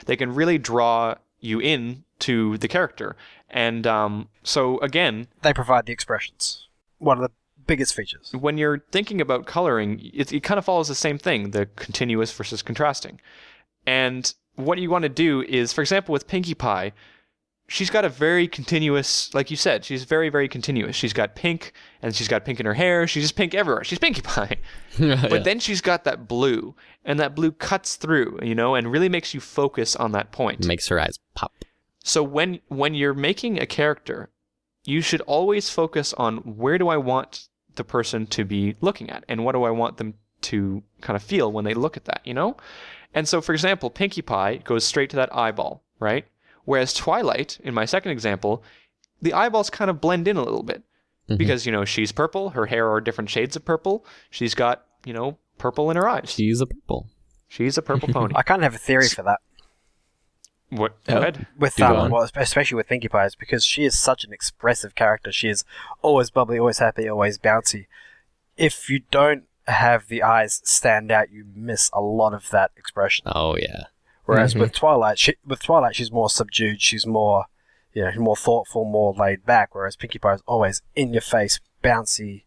really draw you in to the character. And so again, They provide the expressions. One of the biggest features. when you're thinking about coloring, it kind of follows the same thing, the continuous versus contrasting. And what you want to do is, for example, with Pinkie Pie, she's got a very continuous, like you said, she's very, very continuous. She's got pink, and she's got pink in her hair. She's just pink everywhere. She's Pinkie Pie. But then she's got that blue, and that blue cuts through, and really makes you focus on that point. Makes her eyes pop. So when you're making a character, you should always focus on where do I want the person to be looking at, and what do I want them to kind of feel when they look at that, And so, for example, Pinkie Pie goes straight to that eyeball, right? Whereas Twilight, in my second example, the eyeballs kind of blend in a little bit because, she's purple. Her hair are different shades of purple. She's got, purple in her eyes. She's a purple. She's a purple pony. I kind of have a theory for that. What? Go ahead. With Do go on. well, especially with Pinkie Pie, is because she is such an expressive character. She is always bubbly, always happy, always bouncy. If you don't have the eyes stand out, you miss a lot of that expression. Oh yeah. Whereas with Twilight, she's more subdued. She's more, more thoughtful, more laid back. Whereas Pinkie Pie is always in your face, bouncy,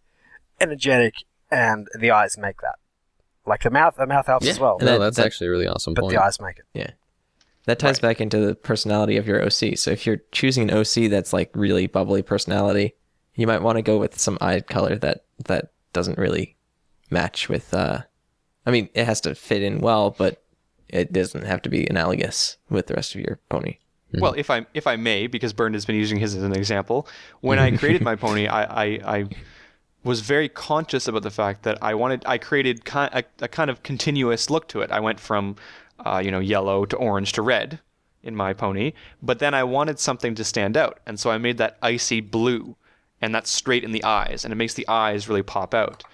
energetic, and the eyes make that. Like the mouth helps as well. No, that's actually a really awesome But point. the eyes make it. Yeah. That ties back into the personality of your OC. So if you're choosing an OC that's like really bubbly personality, you might want to go with some eye color that doesn't really match with it has to fit in well, but it doesn't have to be analogous with the rest of your pony. Well, if I may, because Byrne has been using his as an example, when I created my pony, I was very conscious about the fact that I created a kind of continuous look to it. I went from yellow to orange to red in my pony, but then I wanted something to stand out, and so I made that icy blue, and that's straight in the eyes, and it makes the eyes really pop out.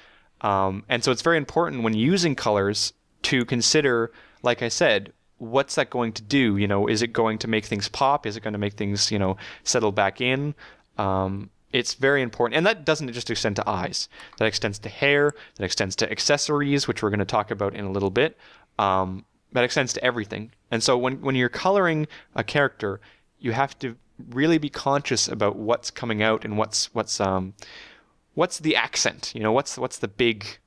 And so it's very important when using colors to consider, like I said, what's that going to do? Is it going to make things pop? Is it going to make things, settle back in? It's very important. And that doesn't just extend to eyes. That extends to hair. That extends to accessories, which we're going to talk about in a little bit. That extends to everything. And so when you're coloring a character, you have to really be conscious about what's coming out and what's the accent. What's the big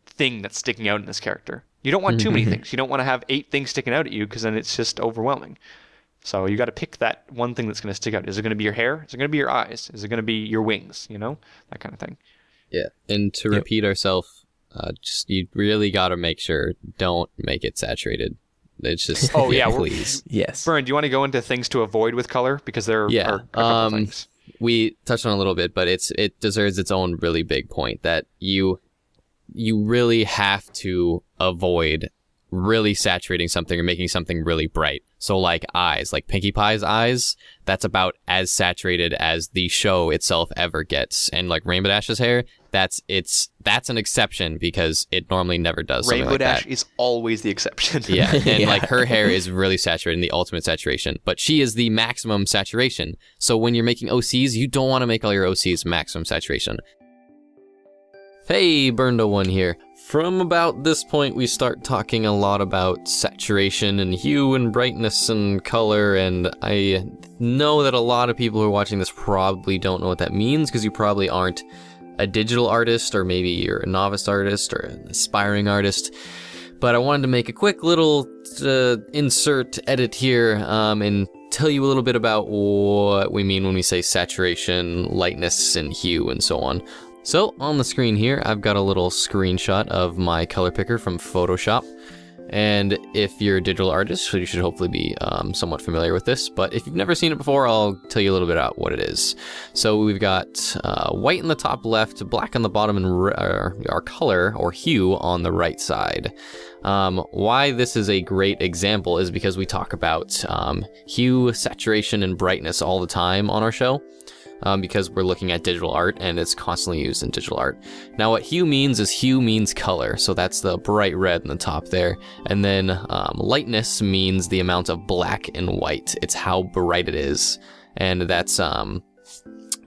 thing that's sticking out in this character. You don't want too many things. You don't want to have 8 things sticking out at you because then it's just overwhelming. So you got to pick that one thing that's going to stick out. Is it going to be your hair? Is it going to be your eyes? Is it going to be your wings? That kind of thing. Yeah. And to repeat ourselves, just you really got to make sure don't make it saturated. It's just please. Yes. Byrne, do you want to go into things to avoid with color because there are a couple things. We touched on it a little bit, but it deserves its own really big point that you really have to avoid really saturating something or making something really bright. So like eyes, like Pinkie Pie's eyes, that's about as saturated as the show itself ever gets. And like Rainbow Dash's hair, that's an exception because it normally never does something Rainbow like Dash that. is always the exception. Yeah, and like her hair is really saturated in the ultimate saturation, but she is the maximum saturation. So when you're making OCs, you don't want to make all your OCs maximum saturation. Hey, Burndo1 here. From about this point, we start talking a lot about saturation and hue and brightness and color, and I know that a lot of people who are watching this probably don't know what that means because you probably aren't a digital artist, or maybe you're a novice artist or an aspiring artist. But I wanted to make a quick little insert edit here and tell you a little bit about what we mean when we say saturation, lightness, and hue, and so on. So on the screen here, I've got a little screenshot of my color picker from Photoshop. And if you're a digital artist, you should hopefully be somewhat familiar with this. But if you've never seen it before, I'll tell you a little bit about what it is. So we've got white in the top left, black on the bottom, and our color or hue on the right side. Why this is a great example is because we talk about hue, saturation, and brightness all the time on our show. Because we're looking at digital art and it's constantly used in digital art. Now what hue means is hue means color, so that's the bright red in the top there. And then lightness means the amount of black and white. It's how bright it is. And that's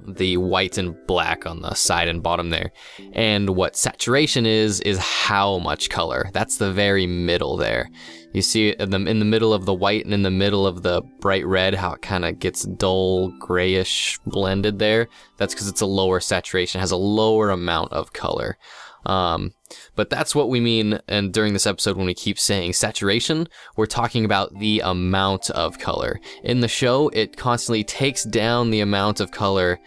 the white and black on the side and bottom there. And what saturation is how much color. That's the very middle there. You see it in the middle of the white and in the middle of the bright red, how it kind of gets dull, grayish blended there. That's because it's a lower saturation, has a lower amount of color. But that's what we mean, and during this episode when we keep saying saturation, we're talking about the amount of color. In the show, it constantly takes down the amount of color,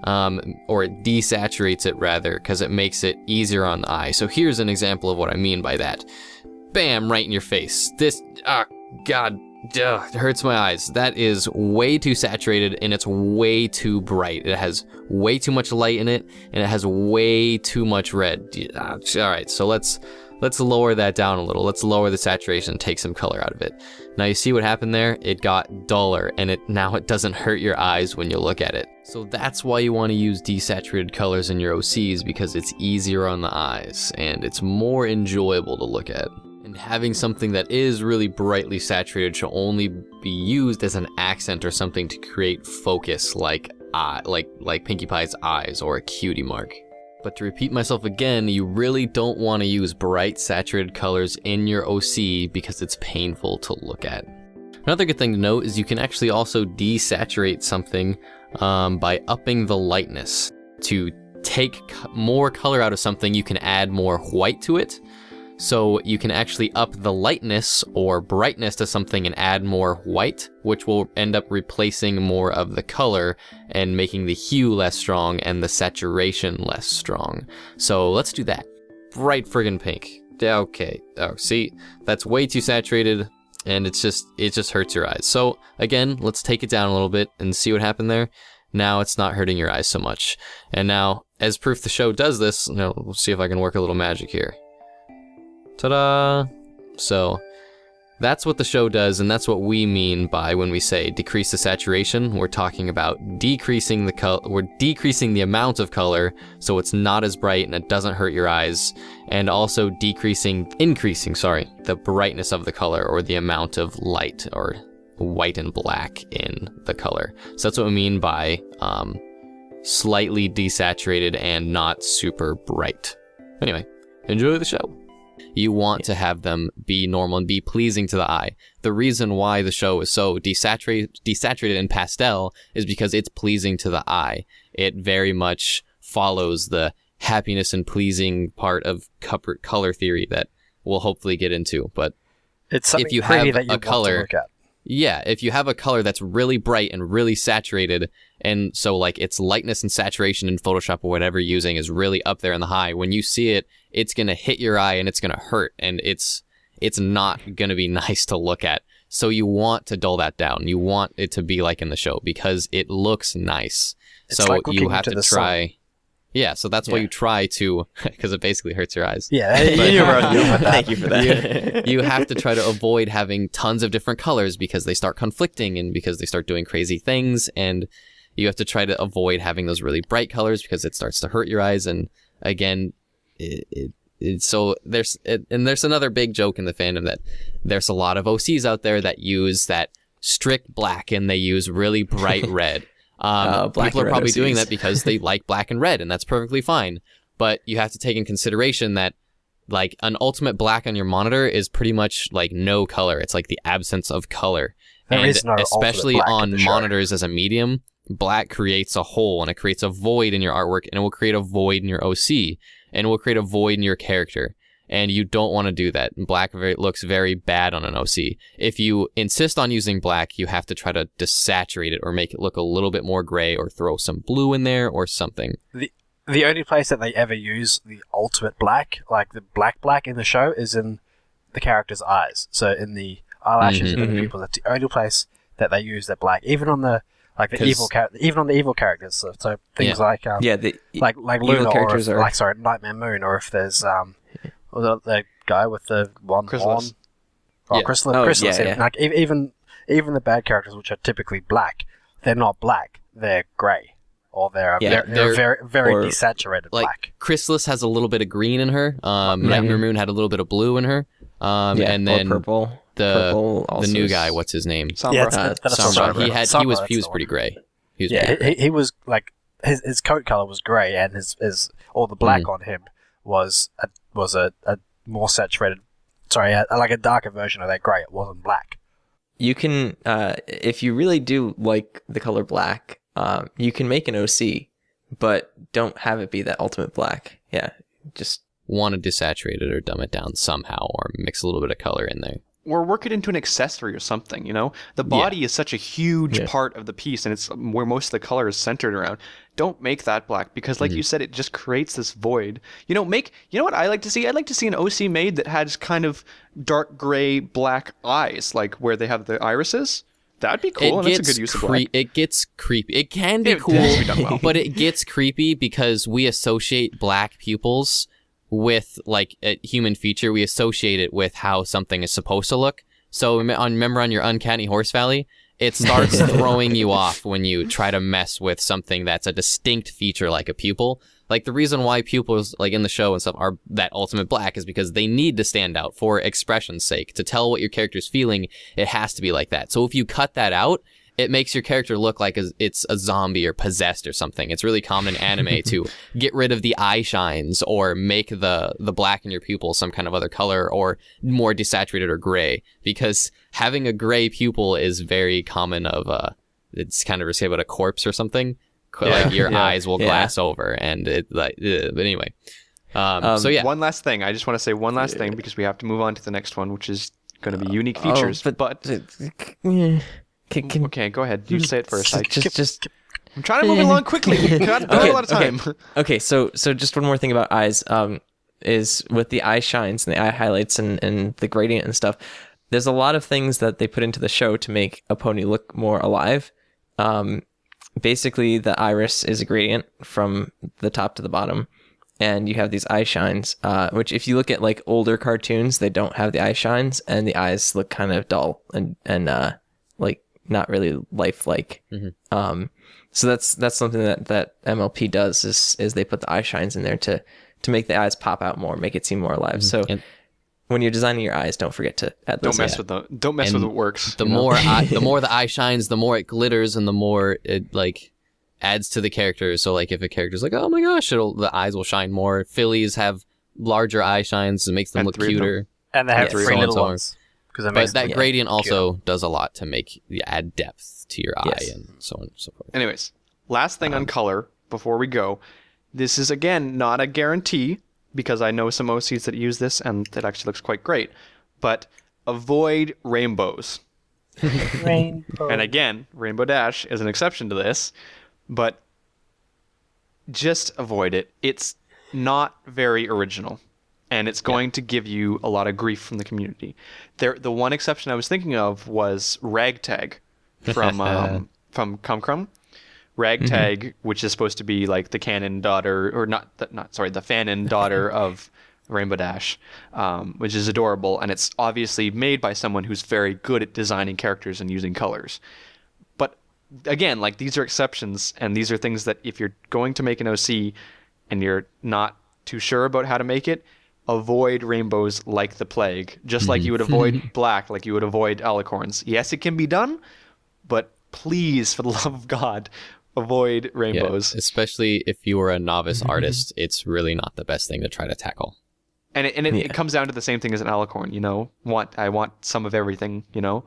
or it desaturates it rather, because it makes it easier on the eye. So here's an example of what I mean by that. Bam, right in your face. This, God, it hurts my eyes. That is way too saturated and it's way too bright. It has way too much light in it and it has way too much red. All right, so let's lower that down a little. Let's lower the saturation and take some color out of it. Now you see what happened there? It got duller and now it doesn't hurt your eyes when you look at it. So that's why you want to use desaturated colors in your OCs, because it's easier on the eyes and it's more enjoyable to look at. And having something that is really brightly saturated should only be used as an accent or something to create focus, like Pinkie Pie's eyes or a cutie mark. But to repeat myself again, you really don't want to use bright saturated colors in your OC because it's painful to look at. Another good thing to note is you can actually also desaturate something by upping the lightness. To take more color out of something, you can add more white to it. So you can actually up the lightness or brightness to something and add more white, which will end up replacing more of the color and making the hue less strong and the saturation less strong. So let's do that. Bright friggin' pink. Okay. Oh, see, that's way too saturated and it just hurts your eyes. So again, let's take it down a little bit and see what happened there. Now it's not hurting your eyes so much. And now, as proof the show does this, we'll see if I can work a little magic here. Ta-da! So that's what the show does, and that's what we mean by when we say decrease the saturation. We're talking about decreasing the amount of color so it's not as bright and it doesn't hurt your eyes, and also increasing the brightness of the color or the amount of light or white and black in the color. So that's what we mean by slightly desaturated and not super bright. Anyway, enjoy the show. You want to have them be normal and be pleasing to the eye. The reason why the show is so desaturated and pastel is because it's pleasing to the eye. It very much follows the happiness and pleasing part of color theory that we'll hopefully get into. But it's something if you have that you a color, want to look at. Yeah, if you have a color that's really bright and really saturated, and so like its lightness and saturation in Photoshop or whatever you're using is really up there in the high, when you see it, it's going to hit your eye and it's going to hurt, and it's not going to be nice to look at. So you want to dull that down. You want it to be like in the show because it looks nice. It's so like you have to try. Sun. Yeah, so that's why you try to, because it basically hurts your eyes. Yeah, you're right. Thank you for that. You have to try to avoid having tons of different colors because they start conflicting and because they start doing crazy things, and you have to try to avoid having those really bright colors because it starts to hurt your eyes. And again, so there's another big joke in the fandom that there's a lot of OCs out there that use that strict black and they use really bright red. People are probably doing that because they like black and red, and that's perfectly fine. But you have to take in consideration that like an ultimate black on your monitor is pretty much like no color. It's like the absence of color. There and is no especially ultimate black on in the show. monitors as a medium, black creates a hole and it creates a void in your artwork, and it will create a void in your OC, and it will create a void in your character. And you don't want to do that. Black looks very bad on an OC. If you insist on using black, you have to try to desaturate it or make it look a little bit more gray, or throw some blue in there or something. The only place that they ever use the ultimate black, like the black in the show, is in the character's eyes. So in the eyelashes and the pupils, that's the only place that they use that black. Even on the even on the evil characters. So things like the like evil Luna, characters or are if, Nightmare Moon, or if there's the guy with the one Chrysalis. horn. Yeah. Chrysalis. Yeah. Like even the bad characters, which are typically black, they're not black. They're grey, or they're very very desaturated like, black. Chrysalis has a little bit of green in her. Nightmare Moon had a little bit of blue in her. And then purple. The new guy, what's his name? Sombra. Yeah, that's Sombra. He was the pretty gray. He was he was like his coat color was grey, and his all the black on him was a more saturated, like a darker version of that grey. It wasn't black. You can, if you really do like the color black, you can make an OC, but don't have it be that ultimate black. Yeah, just want to desaturate it or dumb it down somehow, or mix a little bit of color in there. Or work it into an accessory or something, you know? The body is such a huge part of the piece, and it's where most of the color is centered around. Don't make that black, because like you said, it just creates this void. You know what I like to see? I'd like to see an OC made that has kind of dark gray black eyes, like where they have the irises. That'd be cool, and that's a good use of black. It gets creepy. It can be cool, has to be done well. But it gets creepy because we associate black pupils with like a human feature. We associate it with how something is supposed to look. So remember on your Uncanny Horse Valley, it starts throwing you off when you try to mess with something that's a distinct feature like a pupil. Like the reason why pupils like in the show and stuff are that ultimate black is because they need to stand out for expression's sake. To tell what your character's feeling, it has to be like that. So if you cut that out, it makes your character look like it's a zombie or possessed or something. It's really common in anime to get rid of the eye shines or make the black in your pupil some kind of other color or more desaturated or gray, because having a gray pupil is very common it's kind of risky about a corpse or something. Like your eyes will glass over, and it but anyway. So yeah. One last thing. I just want to say one last thing because we have to move on to the next one, which is going to be unique features. Okay, go ahead. You say it first. I'm trying to move along quickly. We've got a lot of time. Okay, so just one more thing about eyes. Is with the eye shines and the eye highlights and the gradient and stuff. There's a lot of things that they put into the show to make a pony look more alive. Basically, the iris is a gradient from the top to the bottom, and you have these eye shines. Which, if you look at like older cartoons, they don't have the eye shines, and the eyes look kind of dull and like not really lifelike. So that's something that MLP does is they put the eye shines in there to make the eyes pop out more, make it seem more alive. So when you're designing your eyes, don't forget to add those. Don't mess with what works. The more the eye shines, the more it glitters, and the more it like adds to the character. So like if a character's like, oh my gosh, the eyes will shine more. Fillies have larger eye shines, it makes them look cuter. And they have three little ones. But that gradient also does a lot to add depth to your eye and so on and so forth. Anyways, last thing on color before we go. This is, again, not a guarantee, because I know some OCs that use this, and it actually looks quite great. But avoid rainbows. Rainbow. And again, Rainbow Dash is an exception to this, but just avoid it. It's not very original, and it's going to give you a lot of grief from the community. The one exception I was thinking of was Ragtag from Cumcrum. Ragtag, which is supposed to be like the canon daughter, or the fanon daughter of Rainbow Dash, which is adorable, and it's obviously made by someone who's very good at designing characters and using colors. But again, like these are exceptions, and these are things that if you're going to make an OC and you're not too sure about how to make it, avoid rainbows like the plague, just like you would avoid black, like you would avoid alicorns. Yes, it can be done, but please, for the love of God, avoid rainbows. Yeah, especially if you were a novice artist, it's really not the best thing to try to tackle. And it comes down to the same thing as an alicorn, you know. I want some of everything, you know.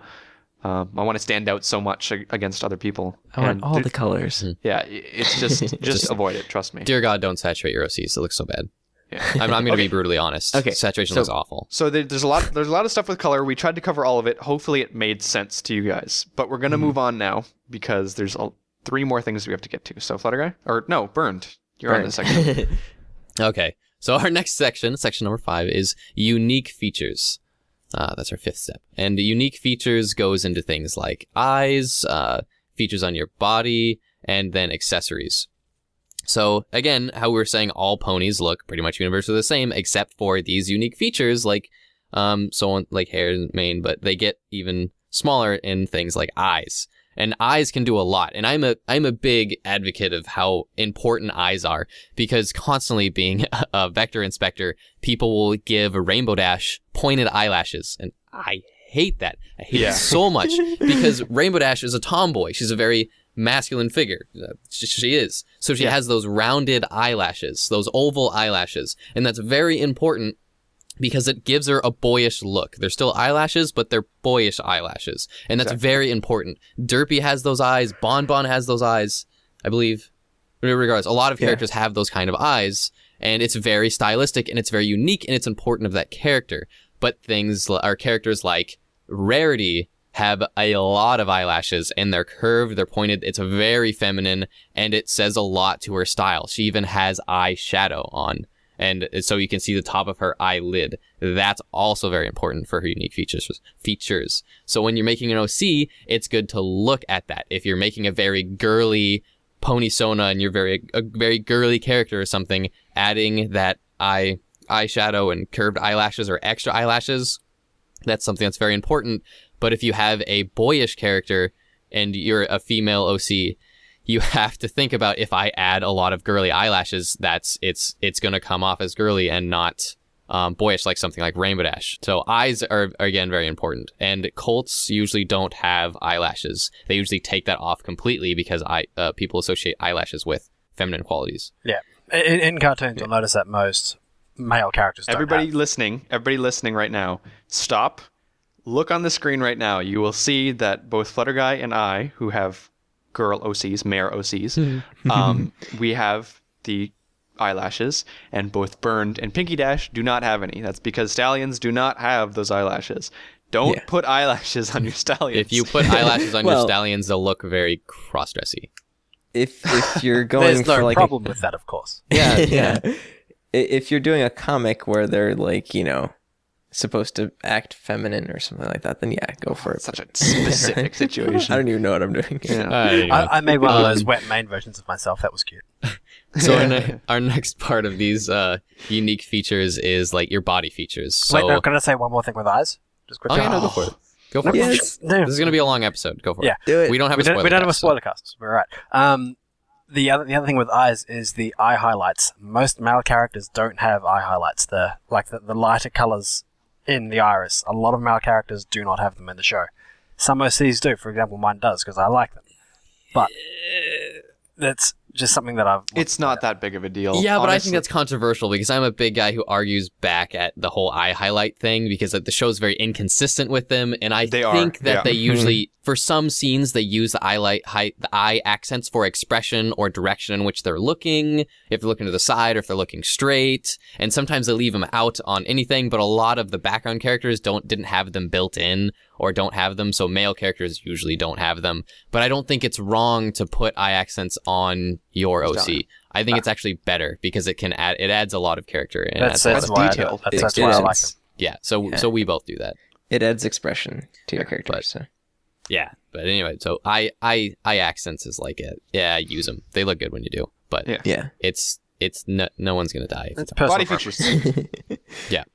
I want to stand out so much against other people. I want And all the colors. Yeah, it's just avoid it. Trust me. Dear God, don't saturate your OCs. It looks so bad. Yeah. I'm going to be brutally honest. Okay, Saturation so- looks awful. So there's a lot of stuff with color. We tried to cover all of it. Hopefully it made sense to you guys. But we're gonna move on now because there's 3 more things we have to get to. So Flutter Guy, or no, Burned. You're on this section. Okay, so our next section number 5, is unique features. That's our 5th step. And unique features goes into things like eyes, features on your body, and then accessories. So again, how we were saying, all ponies look pretty much universally the same, except for these unique features like like hair and mane, but they get even smaller in things like eyes. And eyes can do a lot. And I'm a big advocate of how important eyes are, because constantly being a vector inspector, people will give a Rainbow Dash pointed eyelashes. And I hate that. I hate it so much because Rainbow Dash is a tomboy. She's a very masculine figure. She is. So she has those rounded eyelashes, those oval eyelashes. And that's very important because it gives her a boyish look. They're still eyelashes, but they're boyish eyelashes. And that's very important. Derpy has those eyes. Bon Bon has those eyes, I believe. Regardless, a lot of characters have those kind of eyes. And it's very stylistic, and it's very unique, and it's important of that character. But characters like Rarity have a lot of eyelashes, and they're curved, they're pointed. It's very feminine, and it says a lot to her style. She even has eyeshadow on. And so you can see the top of her eyelid. That's also very important for her unique features. So when you're making an OC, it's good to look at that. If you're making a very girly Pony Sona and you're a very girly character or something, adding that eyeshadow and curved eyelashes or extra eyelashes, that's something that's very important. But if you have a boyish character and you're a female OC, you have to think about, if I add a lot of girly eyelashes, it's going to come off as girly and not boyish, like something like Rainbow Dash. So eyes are again very important. And Colts usually don't have eyelashes. They usually take that off completely because people associate eyelashes with feminine qualities. Yeah. In cartoons, you'll notice that most male characters don't Everybody have. listening right now, stop. Look on the screen right now. You will see that both Flutter Guy and I, who have girl OCs, mare OCs, we have the eyelashes, and both Burned and Pinky Dash do not have any. That's because stallions do not have those eyelashes. Don't put eyelashes on your stallions. If you put eyelashes on your stallions, they'll look very cross-dressy. If you're going There's no for like problem with that, of course. yeah. If you're doing a comic where they're like, supposed to act feminine or something like that, then go for it. Such a specific situation. I don't even know what I'm doing. I made one of those wet mane versions of myself. That was cute. So our next part of these unique features is like your body features. So, Wait, no, can I say one more thing with eyes? Just quickly. no, go for it. Go for it. Yes. This is going to be a long episode. Go for Yeah. it. Do it. We don't have We a spoiler don't have a cast, spoiler cast. We're right. The other thing with eyes is the eye highlights. Most male characters don't have eye highlights. The lighter colors in the iris. A lot of male characters do not have them in the show. Some OCs do. For example, mine does because I like them. But that's just something that I've... It's not that big of a deal. Yeah, but I honestly. think that's controversial because I'm a big guy who argues back at the whole eye highlight thing because the show's very inconsistent with them, and I think that they usually, for some scenes, they use the eye accents for expression or direction in which they're looking, if they're looking to the side or if they're looking straight, and sometimes they leave them out on anything, but a lot of the background characters didn't have them built in or don't have them, so male characters usually don't have them. But I don't think it's wrong to put eye accents on your OC. I think it's actually better because it adds a lot of character and That's adds a lot of why detail. That's why I like them. Yeah, so we both do that. It adds expression to your character. but- So. Yeah, but anyway, so eye accents is like use them. They look good when you do, but Yeah. it's no one's gonna die. It's personal Body preference. features.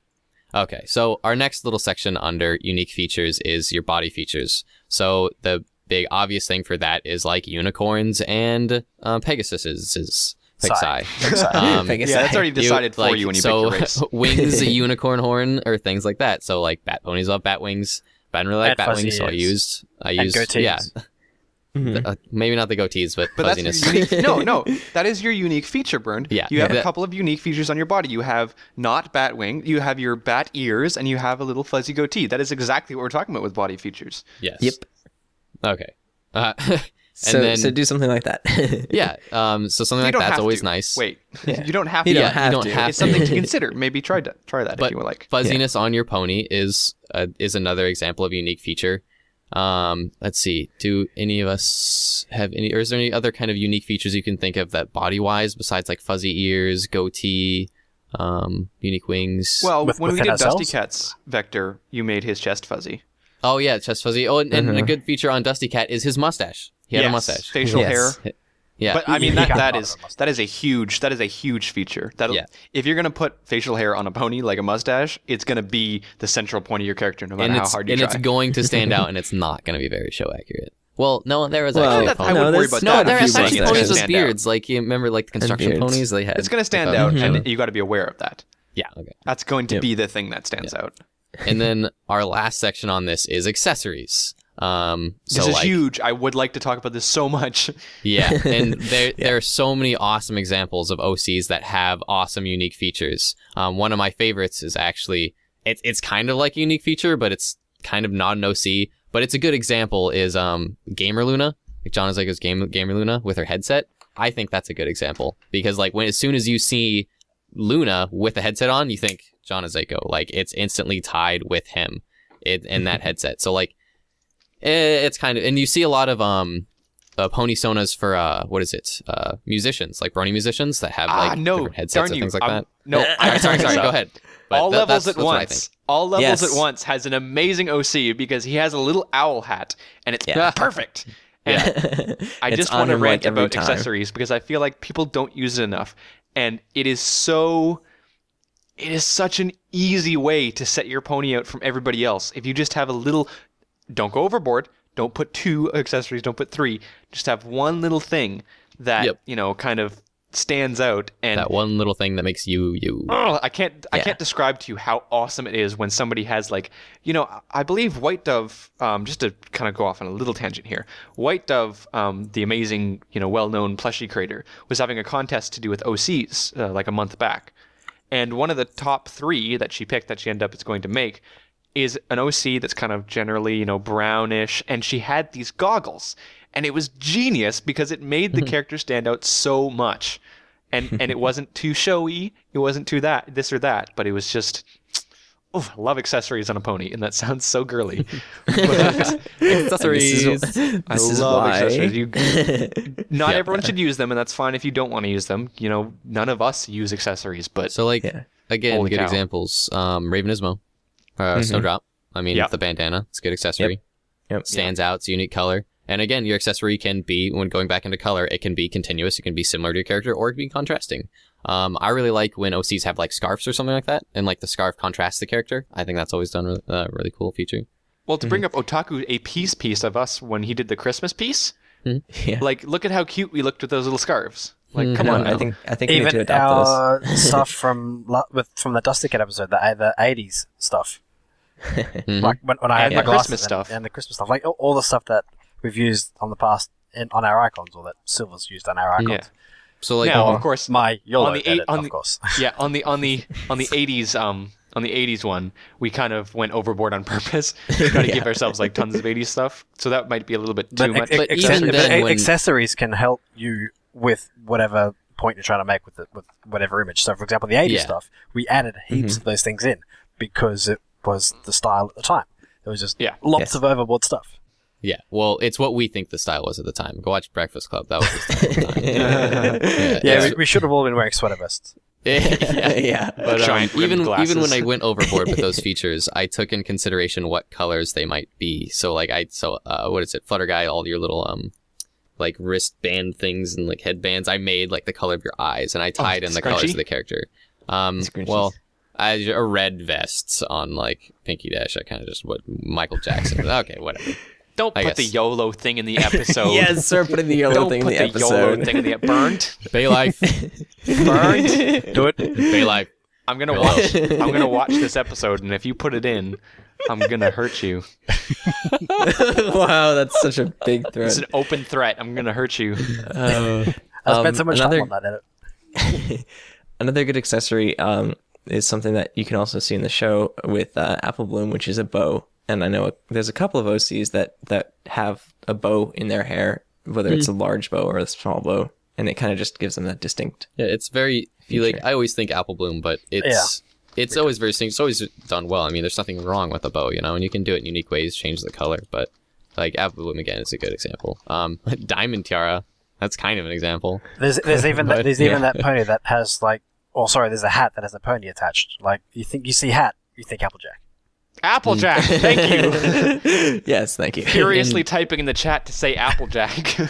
Okay, so our next little section under unique features is your body features. So the big obvious thing for that is like unicorns and Pegasuses. Psy. Pegasus. Yeah, that's already decided for you when you pick your race. Wings, a unicorn horn, or things like that. So like bat ponies love bat wings. But I didn't really like And bat fuzzy wings, so I ears. used goatees. yeah. Mhm. Maybe not the goatees, but But fuzziness. that's your unique, no, that is your unique feature, Burned. Yeah. You have a That- couple of unique features on your body. You have not bat wing, you have your bat ears, and you have a little fuzzy goatee. That is exactly what we're talking about with body features. Yes. Yep. Okay. So, then- so do something like that. Yeah. So something You like don't that's have always to. nice. Wait, Yeah. you don't have You to. don't have you don't to. have It's to. something to consider. Maybe try that But if you would like. fuzziness on your pony is another example of a unique feature. Let's see. Do any of us have any, or is there any other kind of unique features you can think of that body-wise, besides like fuzzy ears, goatee, unique wings? Well, With- when we within did Dusty ourselves? Cat's vector, you made his chest fuzzy. Oh yeah, chest fuzzy. Oh, and a good feature on Dusty Cat is his mustache. He had a mustache. facial Yes. hair. Yeah. But I mean He got that a is lot of mustache. that is a huge feature. That Yeah. if you're gonna put facial hair on a pony like a mustache, it's gonna be the central point of your character, no matter and how it's hard you and try. it's going to stand out, and it's not going to be very show accurate. Well, no, there was Well, actually a I pony. wouldn't worry there's- about No, that. there a are few actually mustaches. ponies It's with gonna stand out. beards. Like you remember, like the construction beards. ponies they had. It's gonna stand with, out, Mhm. and you got to be aware of that. Yeah. Okay. That's going to Yep. be the thing that stands out. And then our last section on this is accessories. So This is like, huge. I would like to talk about this so much. Yeah, and there are so many awesome examples of OCs that have awesome unique features. One of my favorites is actually it's kind of like a unique feature, but it's kind of not an OC. But it's a good example is Gamer Luna, like John is like his Gamer Luna with her headset. I think that's a good example because like as soon as you see Luna with the headset on, you think John Azeko. Like it's instantly tied with him in that headset. So like it's kind of, and you see a lot of pony sonas for musicians, like brony musicians that have like no, different headsets darn and you. things like that. No, Sorry, go ahead. But all levels at that's what I think. once. All levels Yes. at once has an amazing OC because he has a little owl hat, and it's Yeah. perfect. And I It's just on want to him, rant like, every about time. accessories because I feel like people don't use it enough, and it is such an easy way to set your pony out from everybody else. If you just have a little, don't go overboard. Don't put 2 accessories. Don't put 3. Just have one little thing that Yep. kind of stands out. And That one little thing that makes you. I can't describe to you how awesome it is when somebody has like, I believe White Dove, just to kind of go off on a little tangent here, White Dove, the amazing, well-known plushie creator, was having a contest to do with OCs like a month back. And one of the top 3 that she picked that she ended up going to make is an OC that's kind of generally, brownish, and she had these goggles. And it was genius because it made the character stand out so much. And it wasn't too showy, it wasn't too this or that, but it was just, I love accessories on a pony, and that sounds so girly. But Accessories. I love accessories. Not everyone should use them, and that's fine if you don't want to use them. None of us use accessories, but So like Yeah. again, Holy good cow. examples. Ravenismo, Snowdrop. I mean, Yeah. the bandana. It's a good accessory. Yep. Stands out. It's a unique color. And again, your accessory can be, when going back into color, it can be continuous. It can be similar to your character, or it can be contrasting. I really like when OCs have like scarves or something like that, and like the scarf contrasts the character. I think that's always done really cool feature. well, to bring up Otaku, a piece of us when he did the Christmas piece, Yeah. like look at how cute we looked with those little scarves. Like, come No, on, now. I think we need to Even adopt our stuff from the Dusty Cat episode, the 80s stuff. Mhm. Like when I had And my the glasses Christmas and, stuff. and the Christmas stuff, like all the stuff that we've used on the past on our icons, or that Silver's used on our icons. Yeah. So like, Now, of course, My YOLO on the edit, on of the- course. yeah, on the 80s, on the 80s one, we kind of went overboard on purpose, trying to give ourselves like tons of 80s stuff. So that might be a little bit too much. But even then, when- accessories can help you with whatever point you're trying to make with whatever image. So, for example, the 80s Yeah. stuff, we added heaps of those things in because it was the style at the time. There was just lots Yes. of overboard stuff. yeah, well, it's what we think the style was at the time. Go watch Breakfast Club. That was the style at the time. Yeah, we should have all been wearing sweater vests. yeah. But Giant rimmed even glasses. when I went overboard with those features, I took in consideration what colors they might be. So like what is it? Flutter Guy, all your little like wristband things and like headbands. I made like the color of your eyes, and I tied in the colors scrunchy? of the character. Scrunchies. Well, a red vest on like Pinky Dash. I kind of just what Michael Jackson. Okay, whatever. Don't I put the guess. YOLO thing in the episode. Yes, sir. Putting the YOLO Don't thing in put the the episode. YOLO thing in the burned. Bay Life. Burned. Do it. Bay Life. I'm gonna watch this episode, and if you put it in, I'm gonna hurt you. Wow, that's such a big threat. It's an open threat. I'm gonna hurt you. I spent so much another- time on that edit. Another good accessory is something that you can also see in the show with Apple Bloom, which is a bow. and I know there's a couple of OCs that have a bow in their hair, whether it's a large bow or a small bow, and it kind of just gives them that distinct. Yeah, it's very. I always think apple bloom, but it's always very distinct. It's always done well. I mean, there's nothing wrong with a bow, and you can do it in unique ways, change the color. But like apple bloom again is a good example. Diamond tiara, that's kind of an example. There's even that pony that has there's a hat that has a pony attached. Like you see hat, you think Applejack. Applejack, thank you. Yes, thank you. Furiously typing in the chat to say Applejack. So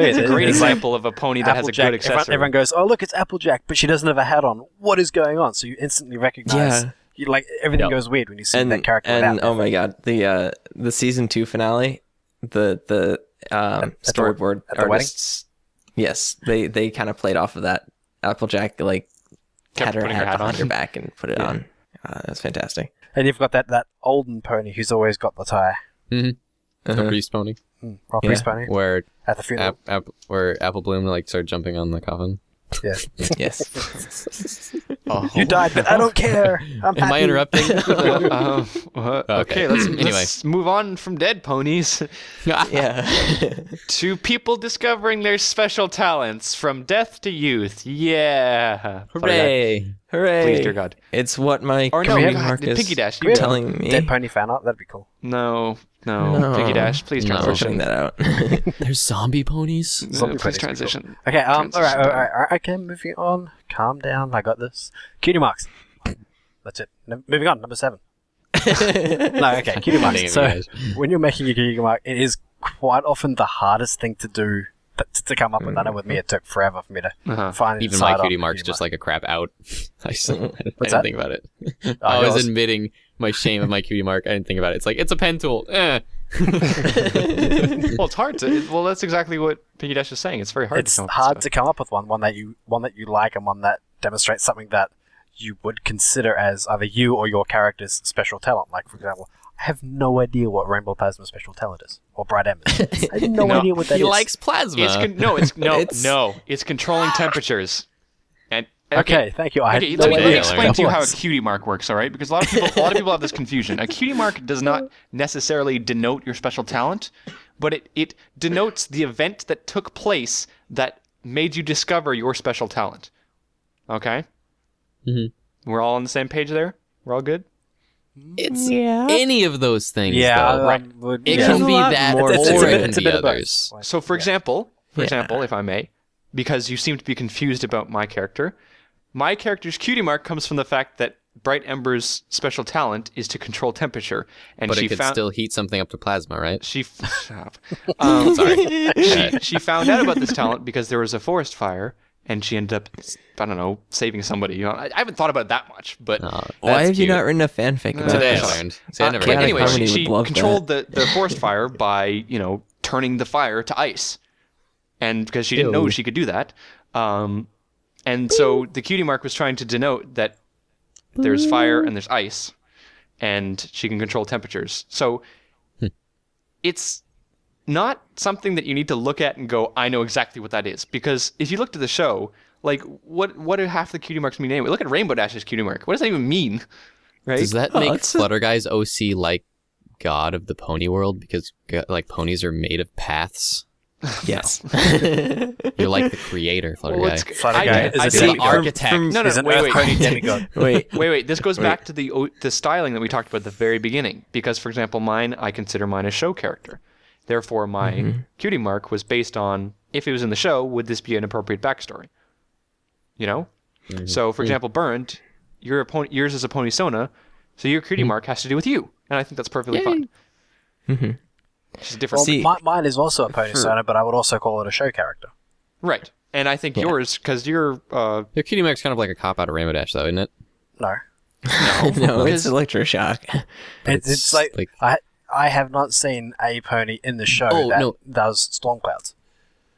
It's a great example of a pony that has a good accessory. Everyone goes, "Oh, look, it's Applejack," but she doesn't have a hat on. What is going on? So you instantly recognize. Yeah. You everything goes weird when you see that character. And oh my god, the season 2 finale, the storyboard at the artists, yes, they kind of played off of that. Applejack had her hat behind her back and put it on. That's fantastic. And you've got that Olden pony who's always got the tie. The priest pony, Or priest pony. where At the funeral. where Apple Bloom started jumping on the coffin. Yeah. Yes. You died, but I don't care. I'm Am I happy. interrupting? Okay, let's move on from dead ponies Yeah. to people discovering their special talents from death to youth. Yeah. Hooray! Hooray! Please, dear God. It's what my Or no, cutie God, mark is Pinky Dash. Can we have telling me. Dead pony fan art? That'd be cool. No, No. Pinky Dash, please No. We're transition. shutting that out. There's zombie ponies. Zombie Please ponies would be transition. Okay, all Transition. right. Okay, moving on. Calm down. I got this. Cutie marks. That's it. Moving on. Number 7. No, okay. Cutie marks. Damn, So you guys. when you're making a cutie mark, it is quite often the hardest thing to do to come up with. I know with me, it took forever for me to find. Even inside my of cutie a mark's just like a crap out. I didn't that? think about it. Oh, I was yours? admitting my shame of my cutie mark. I didn't think about it. It's like, it's a pen tool. Well, it's hard to. Well, that's exactly what Pinky Dash is saying. It's very hard. It's to come up with hard stuff. to come up with one that you like and one that demonstrates something that you would consider as either you or your character's special talent. Like, for example, I have no idea what Rainbow Plasma's special talent is, or Bright Embers. I have no idea what that is. He likes plasma. It's controlling temperatures. And Okay, thank you. I had Okay, no let me idea explain what to you that how a was. cutie mark works, all right? Because a lot of people have this confusion. A cutie mark does not necessarily denote your special talent, but it denotes the event that took place that made you discover your special talent. Okay? Mm-hmm. We're all on the same page there? We're all good? It's any of those things, Yeah, though. Right. It Yeah. can be There's a lot that, more or to it it. can It's a be bit of both. others. So, for example, if I may, because you seem to be confused about my character's cutie mark comes from the fact that Bright Ember's special talent is to control temperature, and But she it could found still heat something up to plasma, right? shut up. Sorry. She found out about this talent because there was a forest fire, and she ended up, I don't know, saving somebody. You know, I haven't thought about it that much, but Why have you cute. not written a fanfic about Today this? I learned. See, I never but read anyway, Harmony she would love controlled the forest fire by turning the fire to ice, and because she didn't know she could do that, and so the cutie mark was trying to denote that there's fire and there's ice, and she can control temperatures. So it's not something that you need to look at and go, I know exactly what that is, because if you look to the show, like what do half the cutie marks mean anyway? Look at Rainbow Dash's cutie mark. What does that even mean? Right? Does that make it's a- Flutterguy's OC like god of the pony world because like ponies are made of paths? Yes. You're like the creator, Flutterguy. Flutterguy is a the demigod. architect. No, He's an wait. Earth pony demigod. Wait. This goes back to the styling that we talked about at the very beginning. Because, for example, I consider mine a show character. Therefore, my cutie mark was based on, if it was in the show, would this be an appropriate backstory? You know? So, for example, Burned, yours is a pony Sona, so your cutie mark has to do with you. And I think that's perfectly fine. It's a different Mine is also a pony Sona, but I would also call it a show character. Right. And I think yours, because you're... Your cutie mark's kind of like a cop out of Rainbow Dash, though, isn't it? No. No, it's electroshock. It's like I have not seen a pony in the show that does storm clouds.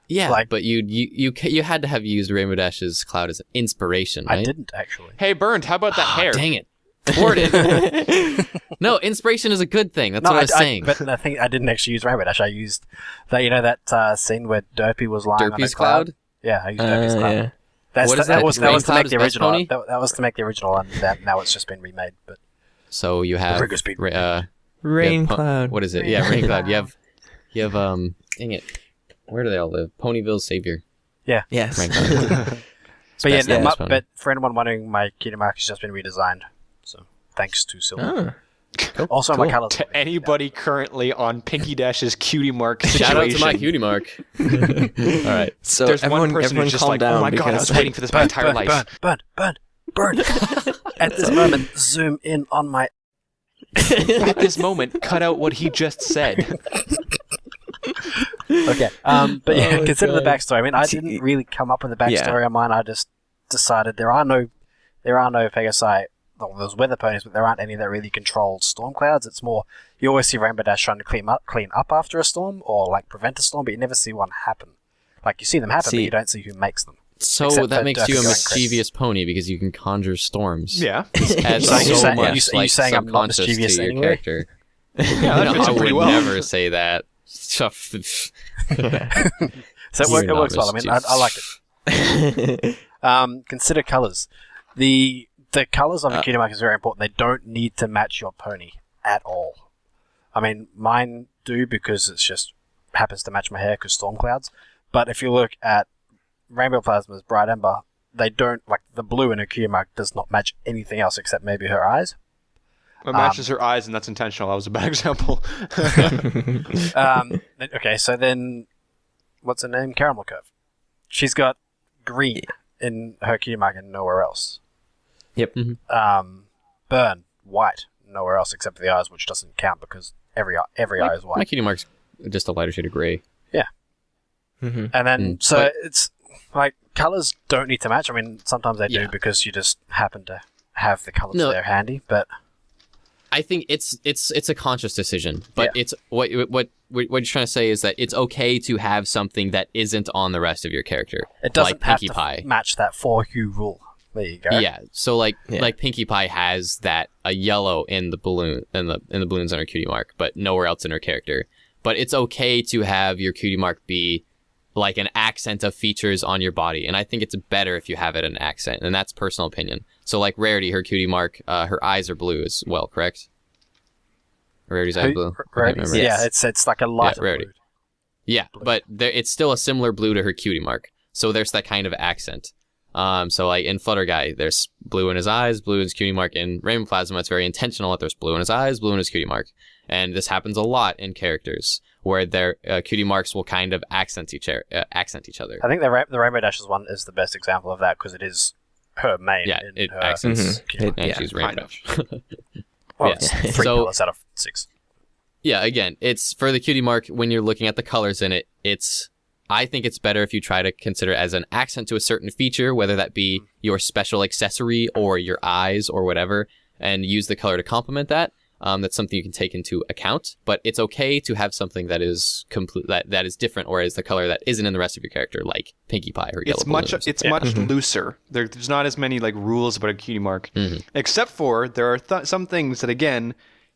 Yeah, but you had to have used Rainbow Dash's cloud as an inspiration, right? I didn't actually. Hey, Burned, how about that hair? Dang it. Thwarted. No, inspiration is a good thing. That's what I was saying. But I think I didn't actually use Rainbow Dash. I used that scene where Derpy was lying on a Derpy's cloud. cloud? Yeah, I used Derpy's cloud. Yeah. What is that that? was Rain to Cloud make is the best original. pony? That was to make the original, and now it's just been remade. But So you have Rigger speed. Rain cloud. What is it? Yeah, rain cloud. You have dang it. Where do they all live? Ponyville's savior. Yeah. Yes. Rain cloud. But yeah, Best pony. but for anyone wondering, my cutie mark has just been redesigned. So thanks to Silver. Also, my colors. To anybody currently on Pinky Dash's cutie mark situation. Shout out to my cutie mark. All right. So There's everyone, one person everyone who's just calm like, down oh my god, I because was waiting for this my entire life. Burn. At this moment, zoom in on my. At this moment, cut out what he just said. Okay. But yeah, Oh, consider the God. backstory. I mean, I didn't really come up with a backstory on mine. I just decided there are no Pegasi. Well, there's weather ponies, but there aren't any that really control storm clouds. It's more you always see Rainbow Dash trying to clean up after a storm or like prevent a storm, but you never see one happen. Like you see them happen, but you don't see who makes them. So Except that for makes you a Durkee going mischievous pony because you can conjure storms. Yeah. This adds So you're so saying- much you saying I'm not subconscious mischievous to your anyway? character. Yeah, that No, fits I in pretty would well. never say that. So You're it works not well. I mean, I like it. Consider colors. The colors on the cutie mark is very important. They don't need to match your pony at all. I mean, mine do because it's just happens to match my hair because storm clouds. But if you look at Rainbow Plasma's Bright Ember, they don't like the blue in her cutie mark does not match anything else except maybe her eyes. It matches her eyes, and that's intentional. That was a bad example. Okay, so then what's her name? Caramel Curve. She's got green in her cutie mark and nowhere else. Yep. Burn, white, nowhere else except for the eyes, which doesn't count because every eye is My white. cutie mark's just a lighter shade of gray. And then, it's like colors don't need to match. I mean, sometimes they do because you just happen to have the colors there handy. But I think it's a conscious decision, but it's what you're trying to say is that it's okay to have something that isn't on the rest of your character. it doesn't like have Pinkie to Pie. match that 4-hue rule. There you go. Yeah, so like Pinkie Pie has that a yellow in the balloon in the balloons on her cutie mark, but nowhere else in her character. But it's okay to have your cutie mark be like an accent of features on your body, and I think it's better if you have it an accent, and that's personal opinion. So like Rarity, her cutie mark, her eyes are blue as well, correct? Rarity's eyes blue. Rarity's, yeah, it's like a lighter Rarity. blue. Yeah, but it's still a similar blue to her cutie mark. So there's that kind of accent. So like in Flutter Guy, there's blue in his eyes, blue in his cutie mark. In Rainbow Plasma, it's very intentional that there's blue in his eyes, blue in his cutie mark. And this happens a lot in characters where their cutie marks will kind of accent each other. I think the Rainbow Dashes one is the best example of that because it is her main. Yeah, in it her accents. cutie mark. And she's Rainbow Dash. Well, it's 3 So- colors out of 6. Yeah, again, it's for the cutie mark when you're looking at the colors in it, I think it's better if you try to consider it as an accent to a certain feature, whether that be your special accessory or your eyes or whatever, and use the color to complement that. That's something you can take into account, but it's okay to have something that is that is different or is the color that isn't in the rest of your character, like Pinkie Pie or Yellow Balloons. It's much looser. There's not as many like rules about a cutie mark, except for there are some things that again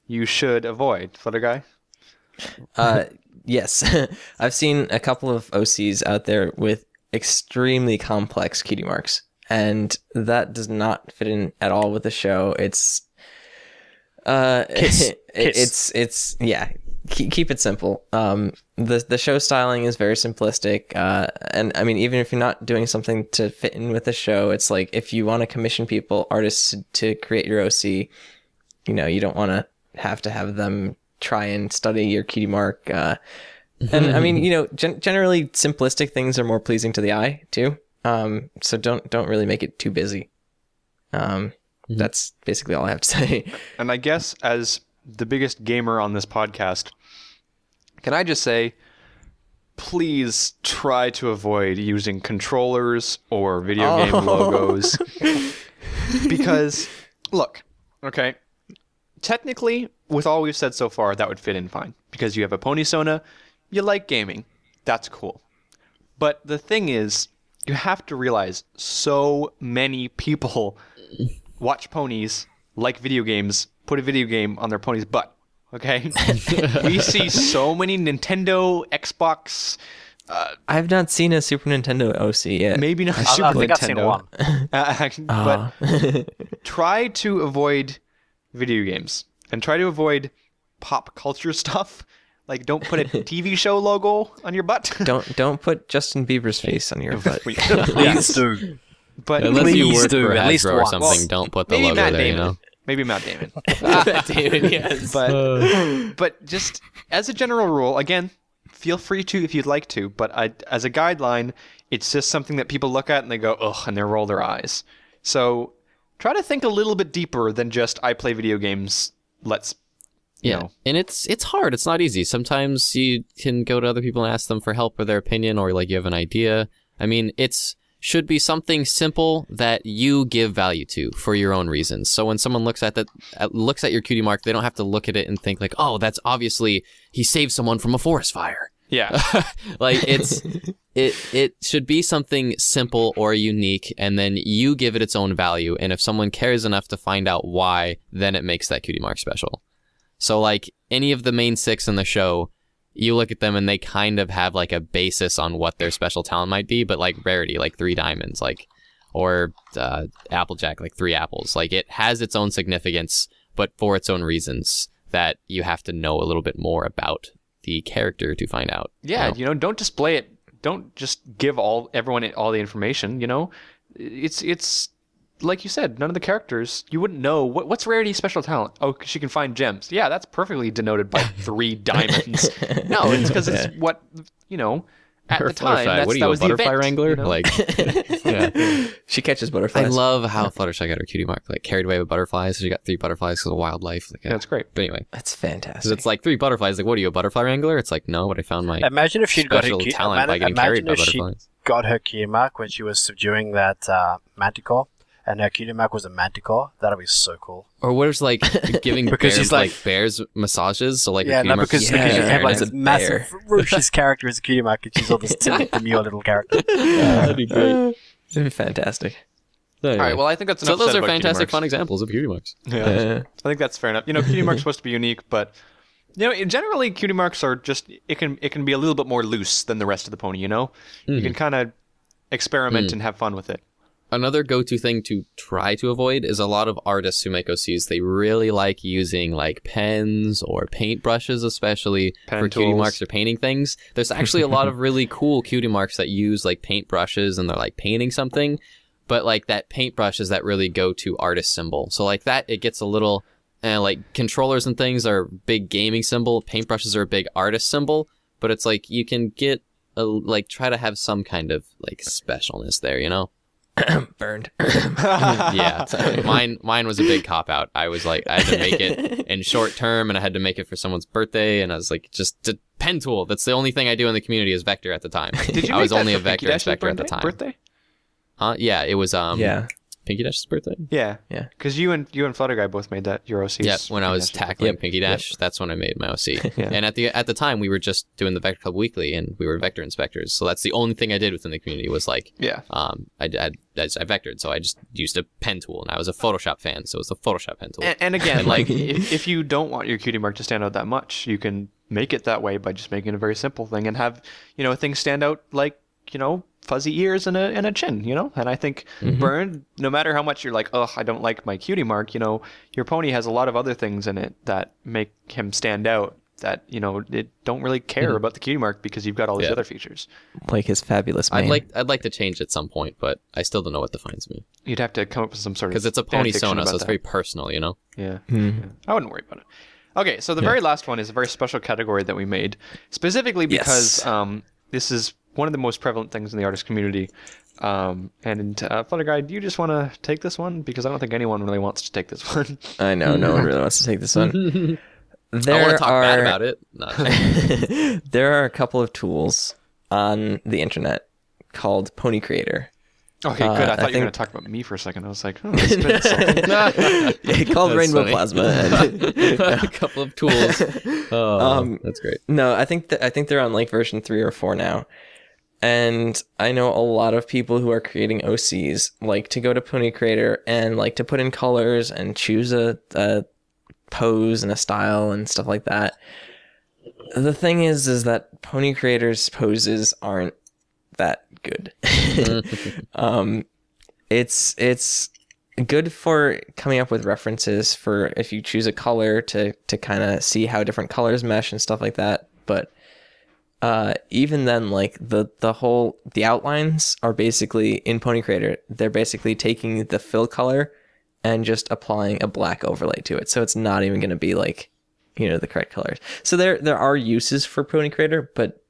you should avoid. Flutter Guy. Yes. I've seen a couple of OCs out there with extremely complex cutie marks, and that does not fit in at all with the show. It's Kiss. it's yeah. Keep it simple. The show styling is very simplistic, and I mean, even if you're not doing something to fit in with the show, it's like if you want to commission artists to create your OC, you don't want to have them try and study your cutie mark. And I mean, generally simplistic things are more pleasing to the eye too. So don't really make it too busy. That's basically all I have to say. And I guess as the biggest gamer on this podcast, can I just say, please try to avoid using controllers or video game logos. Because, look, okay, technically, with all we've said so far, that would fit in fine. Because you have a Ponysona, you like gaming, that's cool. But the thing is, you have to realize so many people watch ponies, like video games, put a video game on their pony's butt, okay? We see so many Nintendo, Xbox... I've not seen a Super Nintendo OC yet. maybe not I Super think Nintendo. I've seen one. But try to avoid video games and try to avoid pop culture stuff. Like, don't put a TV show logo on your butt. Don't put Justin Bieber's face on your butt. Please do. But Unless you Please work do, for at least Hasbro or once. something, Well, don't put the maybe logo Matt there, Damon. you know? Maybe Matt Damon. David, yes. But just as a general rule, again, feel free to if you'd like to. But as a guideline, it's just something that people look at and they go, ugh, and they roll their eyes. So try to think a little bit deeper than just I play video games. Let's, you know. And it's hard. It's not easy. Sometimes you can go to other people and ask them for help or their opinion, or like you have an idea. I mean, should be something simple that you give value to for your own reasons. So when someone looks at your cutie mark, they don't have to look at it and think like, oh, that's obviously he saved someone from a forest fire. Yeah. Like it should be something simple or unique, and then you give it its own value. And if someone cares enough to find out why, then it makes that cutie mark special. So like any of the main 6 in the show, you look at them and they kind of have like a basis on what their special talent might be, but like rarity, like 3 diamonds, like, or Applejack, like 3 apples. Like it has its own significance, but for its own reasons that you have to know a little bit more about the character to find out. Yeah, you know? don't display it. Don't just give everyone all the information, you know? It's like you said, none of the characters, you wouldn't know. What's Rarity's special talent? Oh, she can find gems. Yeah, that's perfectly denoted by 3 diamonds. No, it's because it's what, you know, at Her the time, Fluttershy. What are that you, was a butterfly the event, wrangler? you know? Like, yeah. She catches I butterflies. love how Fluttershy got her cutie mark, like carried away with butterflies. So she got 3 butterflies because of wildlife. Like, Yeah, that's great. But anyway, That's because fantastic. it's like 3 butterflies. Like, what are you, a butterfly wrangler? It's like, no, but I found my Imagine if she'd got her special cutie talent by getting carried by butterflies. got her cutie mark when she was subduing that manticore, and her cutie mark was a manticore. That'd be so cool. Or what if like giving Because bears she's like, like- bears massages? So like, Yeah, her cutie no, mark because is Yeah, you have like it's a this massive, bear. ferocious character as a cutie mark, and she's all this timid, demure little character. That'd be great. It'd be fantastic. All right, well, I think that's so enough those said are about cutie fantastic, marks. fun examples of cutie marks. Yeah, I think that's fair enough. You know, cutie marks supposed to be unique, but you know, generally cutie marks are just it can be a little bit more loose than the rest of the pony. You know, you can kind of experiment and have fun with it. Another go-to thing to try to avoid is a lot of artists who make OCs. They really like using like pens or paintbrushes, especially Pen for cutie tools. marks or painting things. There's actually a lot of really cool cutie marks that use like paintbrushes and they're like painting something. But like that paintbrush is that really go-to artist symbol. So like that, it gets a little like controllers and things are a big gaming symbol. Paintbrushes are a big artist symbol. But it's like you can get like try to have some kind of like specialness there, you know? Burned. Yeah, mine was a big cop out. I was like, I had to make it in short term, and I had to make it for someone's birthday, and I was like, just a pen tool. That's the only thing I do in the community is vector at the time. Did you I was make that only for a vector Pinky Dash's inspector at the time. Birthday? Yeah, it was Yeah. Pinky Dash's birthday. Yeah, Yeah. Because you and Flutter Guy both made that your OCs. Yeah, when I was Pinky Dash's tackling Yep. Pinky Dash, that's when I made my OC. Yeah. And at the time, we were just doing the Vector Club Weekly, and we were vector inspectors. So that's the only thing I did within the community was like, Yeah. I vectored, so I just used a pen tool, and I was a Photoshop fan, so it was the Photoshop pen tool. And again, like if you don't want your cutie mark to stand out that much, you can make it that way by just making a very simple thing and have things stand out like fuzzy ears and a chin, And I think Burn, no matter how much you're like, I don't like my cutie mark, your pony has a lot of other things in it that make him stand out. That it don't really care about the cutie mark because you've got all these other features. Like his fabulous mane. I'd like to change at some point, but I still don't know what defines me. You'd have to come up with some sort of Because it's a fan pony fiction Sona, about so it's that. very personal, Yeah. Yeah. I wouldn't worry about it. Okay, so the very last one is a very special category that we made specifically because this is one of the most prevalent things in the artist community. And Flutter Guy, do you just want to take this one? Because I don't think anyone really wants to take this one. I know, no one really wants to take this one. I want to talk bad about it. No. There are a couple of tools on the internet called Pony Creator. Okay, good. I thought you were think- going to talk about me for a second. I was like, that's been insulting. Called That's Rainbow funny. Plasma. And, A couple of tools. Oh, that's great. no, I think they're on like version 3 or 4 now. And I know a lot of people who are creating OCs like to go to Pony Creator and like to put in colors and choose a pose and a style and stuff like that. The thing is that Pony Creator's poses aren't that good. It's good for coming up with references for if you choose a color to kind of see how different colors mesh and stuff like that. But even then, like the outlines are basically in Pony Creator. They're basically taking the fill color and just applying a black overlay to it. So it's not even going to be like, the correct colors. So there are uses for Pony Creator, but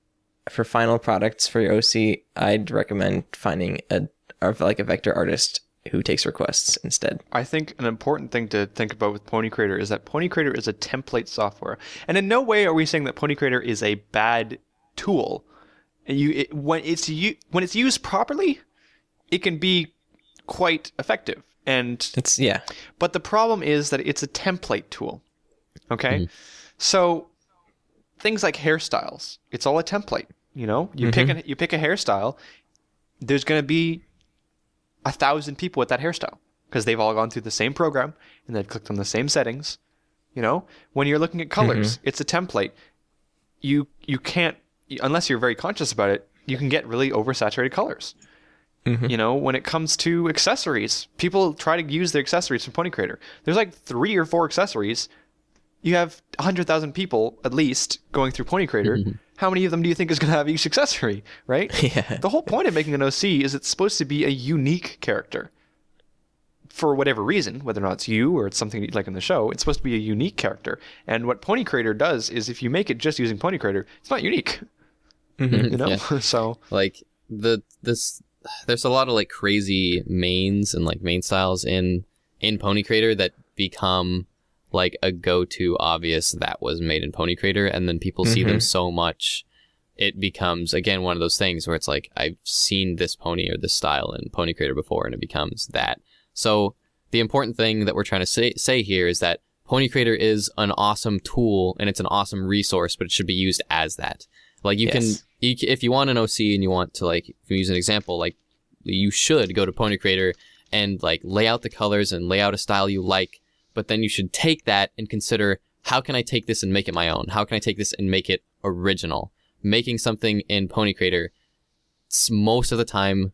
for final products for your OC, I'd recommend finding a vector artist who takes requests instead. I think an important thing to think about with Pony Creator is that Pony Creator is a template software. And in no way are we saying that Pony Creator is a bad tool. When it's used properly, it can be quite effective. And but the problem is that it's a template tool. Okay? Mm-hmm. So things like hairstyles, it's all a template, You pick a hairstyle, there's going to be 1,000 people with that hairstyle because they've all gone through the same program and they've clicked on the same settings. When you're looking at colors, it's a template. You can't, unless you're very conscious about it, you can get really oversaturated colors. When it comes to accessories, people try to use their accessories from Pony Creator. There's like 3 or 4 accessories. You have 100,000 people at least going through Pony Creator. How many of them do you think is going to have each accessory, right? Yeah. The whole point of making an OC is it's supposed to be a unique character. For whatever reason, whether or not it's you or it's something like in the show, it's supposed to be a unique character. And what Pony Creator does is if you make it just using Pony Creator, it's not unique. Yeah. So like there's a lot of like crazy mains and like main styles in Pony Creator that become like a go-to obvious that was made in Pony Creator, and then people see them so much it becomes again one of those things where it's like I've seen this pony or this style in Pony Creator before, and it becomes that. So the important thing that we're trying to say here is that Pony Creator is an awesome tool and it's an awesome resource, but it should be used as that. Like you can, if you want an OC and you want to like, if you use an example, like you should go to Pony Creator and like lay out the colors and lay out a style you like, but then you should take that and consider, how can I take this and make it my own? How can I take this and make it original? Making something in Pony Creator, most of the time,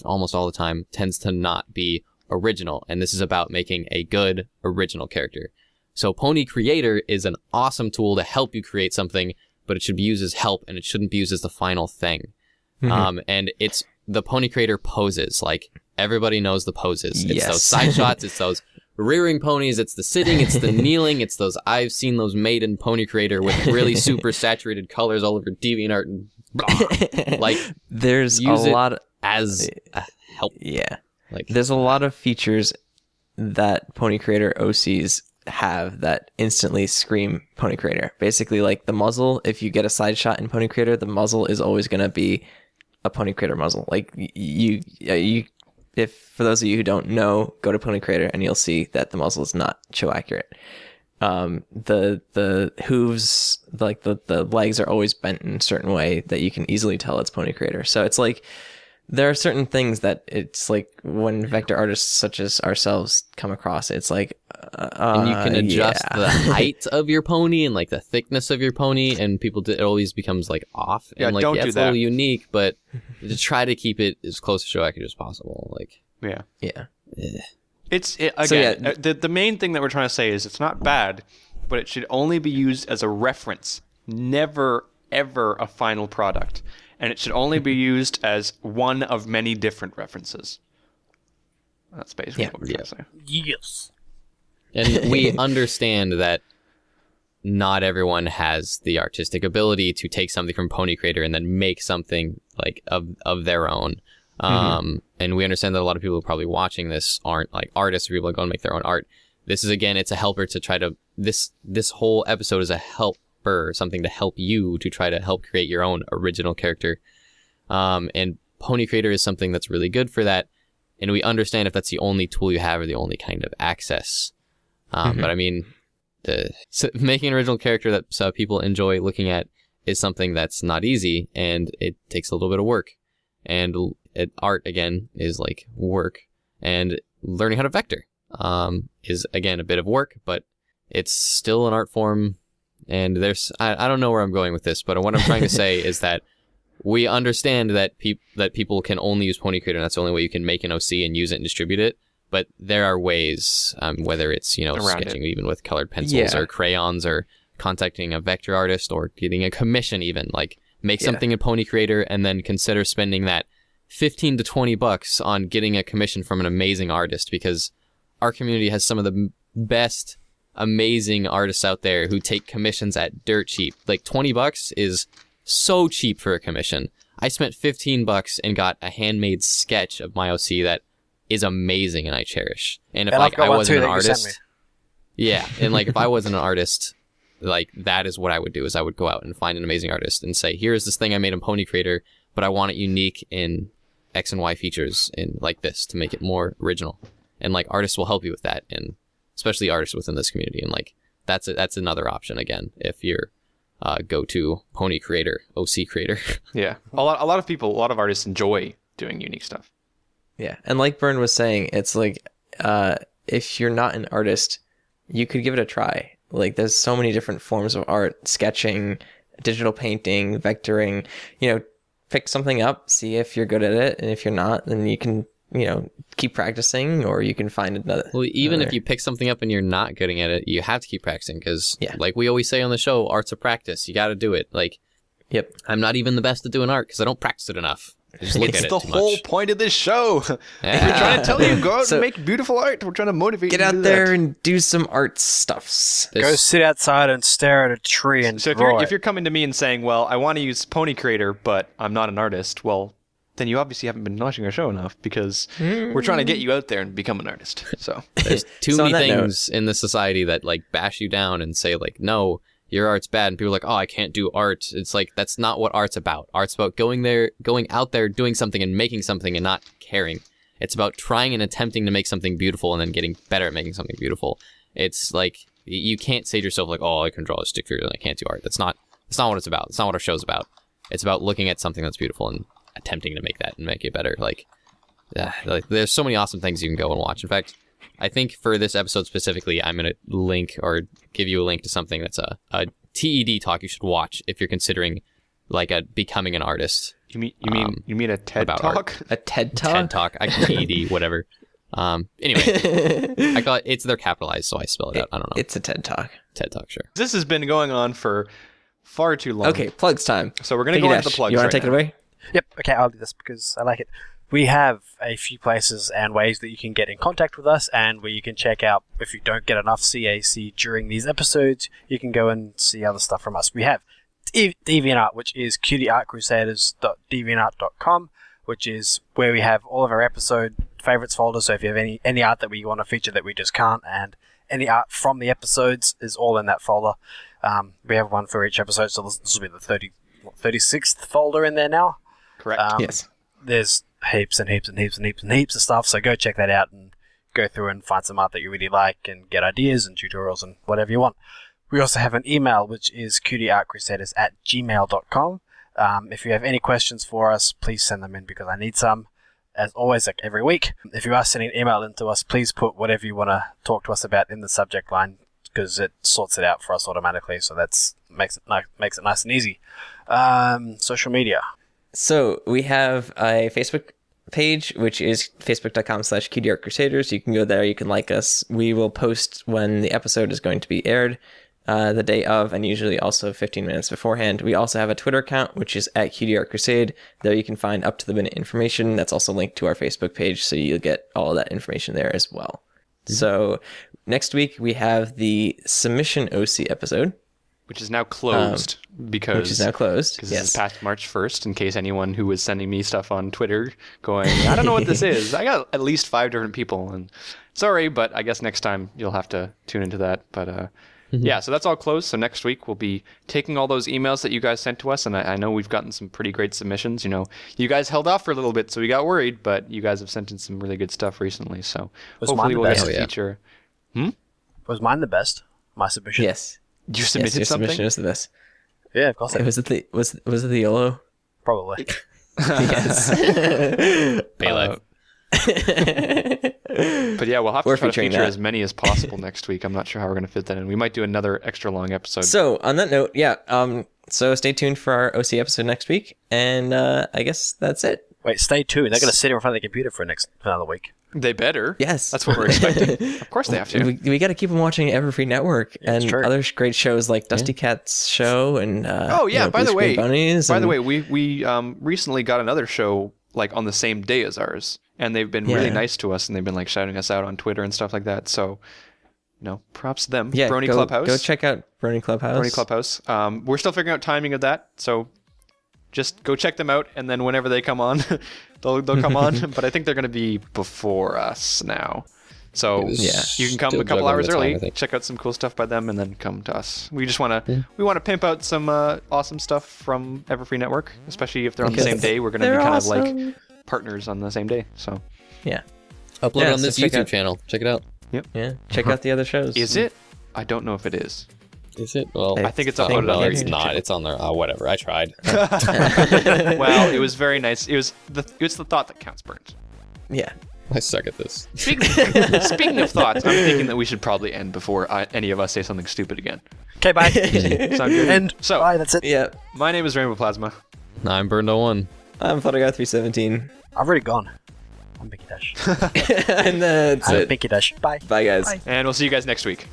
almost all the time, tends to not be original. And this is about making a good original character. So Pony Creator is an awesome tool to help you create something, but it should be used as help and it shouldn't be used as the final thing. And it's the Pony Creator poses. Like everybody knows the poses. It's those side shots. It's those rearing ponies. It's the sitting. It's the kneeling. It's those. I've seen those made in Pony Creator with really super saturated colors all over DeviantArt and blah. Like there's a lot as a help. Yeah. Like there's a lot of features that Pony Creator OCs have that instantly scream Pony Creator. Basically, like the muzzle, if you get a side shot in Pony Creator, the muzzle is always going to be a Pony Creator muzzle. Like you, if for those of you who don't know, go to Pony Creator and you'll see that the muzzle is not show accurate. The hooves, like the legs are always bent in a certain way that you can easily tell it's Pony Creator. So it's like, there are certain things that it's like when vector artists such as ourselves come across, it's like, and you can adjust the height of your pony and like the thickness of your pony, and it always becomes like off. Yeah, and like, don't do it's that. a little unique, but to try to keep it as close to show accurate as possible. Like, yeah. The main thing that we're trying to say is it's not bad, but it should only be used as a reference, never ever a final product. And it should only be used as one of many different references. That's basically what we're trying to say. Yes. And we understand that not everyone has the artistic ability to take something from Pony Creator and then make something like of their own. And we understand that a lot of people probably watching this aren't like artists or people that go and make their own art. This is, again, it's a helper to try to, this whole episode is a help. Something to help you to try to help create your own original character. And Pony Creator is something that's really good for that. And we understand if that's the only tool you have or the only kind of access. But I mean, making an original character that people enjoy looking at is something that's not easy, and it takes a little bit of work. And art, again, is like work. And learning how to vector is, again, a bit of work, but it's still an art form. And I don't know where I'm going with this, but what I'm trying to say is that we understand that people can only use Pony Creator, and that's the only way you can make an OC and use it and distribute it. but there are ways, whether it's, Around sketching even with colored pencils or crayons, or contacting a vector artist, or getting a commission even, like make something in Pony Creator and then consider spending that $15 to $20 on getting a commission from an amazing artist, because our community has some of the best, amazing artists out there who take commissions at dirt cheap. Like $20 is so cheap for a commission. I spent $15 and got a handmade sketch of my OC that is amazing and I cherish. And if I wasn't an artist, and like if I wasn't an artist, like that is what I would do, is I would go out and find an amazing artist and say, here's this thing I made in Pony Creator, but I want it unique in X and Y features in like this to make it more original. And like artists will help you with that, and especially artists within this community. And like that's another option again if you're go-to Pony Creator, OC creator. Yeah, a lot of artists enjoy doing unique stuff. Yeah, and like Bern was saying, it's like if you're not an artist, you could give it a try. Like there's so many different forms of art: sketching, digital painting, vectoring. Pick something up, see if you're good at it, and if you're not, then you can keep practicing, or you can find another. Well, even if you pick something up and you're not good at it, you have to keep practicing, because like we always say on the show, art's a practice. You got to do it. Like, I'm not even the best at doing art because I don't practice it enough. I just look at it It's the too whole much. point of this show. We're trying to tell you, go out and make beautiful art. We're trying to motivate you get to out do there that. and do some art stuffs. Go sit outside and stare at a tree and So draw if you're coming to me and saying, well, I want to use Pony Creator, but I'm not an artist, well, then you obviously haven't been watching our show enough, because we're trying to get you out there and become an artist. So There's too So on many that things in this society that like bash you down and say like, no, your art's bad, and people are like, oh, I can't do art. It's like, that's not what art's about. Art's about going out there, doing something and making something and not caring. It's about trying and attempting to make something beautiful and then getting better at making something beautiful. It's like, you can't say to yourself like, oh, I can draw a stick figure and I can't do art. That's not what it's about. It's not what our show's about. It's about looking at something that's beautiful and attempting to make that and make it better. Like there's so many awesome things you can go and watch. In fact, I think for this episode specifically, I'm going to link or give you a link to something that's a TED talk you should watch if you're considering like becoming an artist. you mean a TED about Talk? art. A TED Talk? TED talk, TED, whatever. Anyway, I got they're capitalized, so I spell it out. I don't know. It's a TED Talk. TED talk, sure. This has been going on for far too long. Okay, plugs time. So we're going to go into the plugs. You want right to take now. it away? Yep, okay, I'll do this because I like it. We have a few places and ways that you can get in contact with us, and where you can check out, if you don't get enough CAC during these episodes, you can go and see other stuff from us. We have DeviantArt, which is cutieartcrusaders.deviantart.com, which is where we have all of our episode favorites folders. So if you have any art that we want to feature that we just can't, and any art from the episodes is all in that folder. We have one for each episode, so this will be the 36th folder in there now. Correct. Yes. There's heaps and heaps and heaps and heaps and heaps of stuff, so go check that out and go through and find some art that you really like and get ideas and tutorials and whatever you want. We also have an email, which is cutieartcrusaders@gmail.com. If you have any questions for us, please send them in because I need some. As always, like every week, if you are sending an email in to us, please put whatever you want to talk to us about in the subject line, because it sorts it out for us automatically, so that's makes it nice and easy. Social media. So we have a Facebook page, which is facebook.com/Cutie Art Crusaders. You can go there. You can like us. We will post when the episode is going to be aired, the day of, and usually also 15 minutes beforehand. We also have a Twitter account, which is @CutieArtCrusade. There you can find up-to-the-minute information. That's also linked to our Facebook page, so you'll get all of that information there as well. Mm-hmm. So next week we have the submission OC episode, which is now closed because Yes. This is past March 1st, in case anyone who was sending me stuff on Twitter going, I don't know what this is. I got at least 5 different people, and sorry, but I guess next time you'll have to tune into that. But yeah, so that's all closed. So next week we'll be taking all those emails that you guys sent to us, and I know we've gotten some pretty great submissions. You know, you guys held off for a little bit, so we got worried, but you guys have sent in some really good stuff recently. So hopefully we'll get to feature. Was mine the best? My submission? Yes. You submitted your something? submission is the best. Yeah, of course. Was it the YOLO? Probably. Yes. Baylife. But yeah, we'll have to try to featuring feature that. as many as possible next week. I'm not sure how we're going to fit that in. We might do another extra long episode. So on that note, yeah. So stay tuned for our OC episode next week, and I guess that's it. Wait, stay tuned. They're going to sit in front of the computer for another week. They better. Yes. That's what we're expecting. Of course they have to. We got to keep them watching Everfree Network and true. other great shows like Dusty Cat's show and By the Blue way, Screen Bunnies. we recently got another show like on the same day as ours, and they've been really nice to us, and they've been like shouting us out on Twitter and stuff like that. So, props to them. Yeah, Brony go, Clubhouse. Go check out Brony Clubhouse. Brony Clubhouse. We're still figuring out timing of that, so just go check them out, and then whenever they come on, they'll come on. But I think they're going to be before us now. So you can come a couple hours early, check out some cool stuff by them, and then come to us. We just want to pimp out some awesome stuff from Everfree Network, especially if they're on the same day. We're going to be kind of like partners on the same day. So yeah, upload Yeah, on this so check YouTube out- channel. Check it out. yeah. Check out the other shows. is it? I don't know if it is. Is it? Well, I think it's I think uploaded on no, their it's YouTube not. channel. It's on there. Whatever. I tried. Well, it was very nice. It's the thought that counts, Burns. Yeah. I suck at this. Speaking of thoughts, I'm thinking that we should probably end before any of us say something stupid again. Okay, bye. Sound good? And So, bye, that's it. Yeah. my name is Rainbow Plasma. I'm Burned 01. I'm Photoguy317. I've already gone. I'm Binky Dash. And that's I'm it. Binky Dash. Bye. Bye, guys. Bye. And we'll see you guys next week.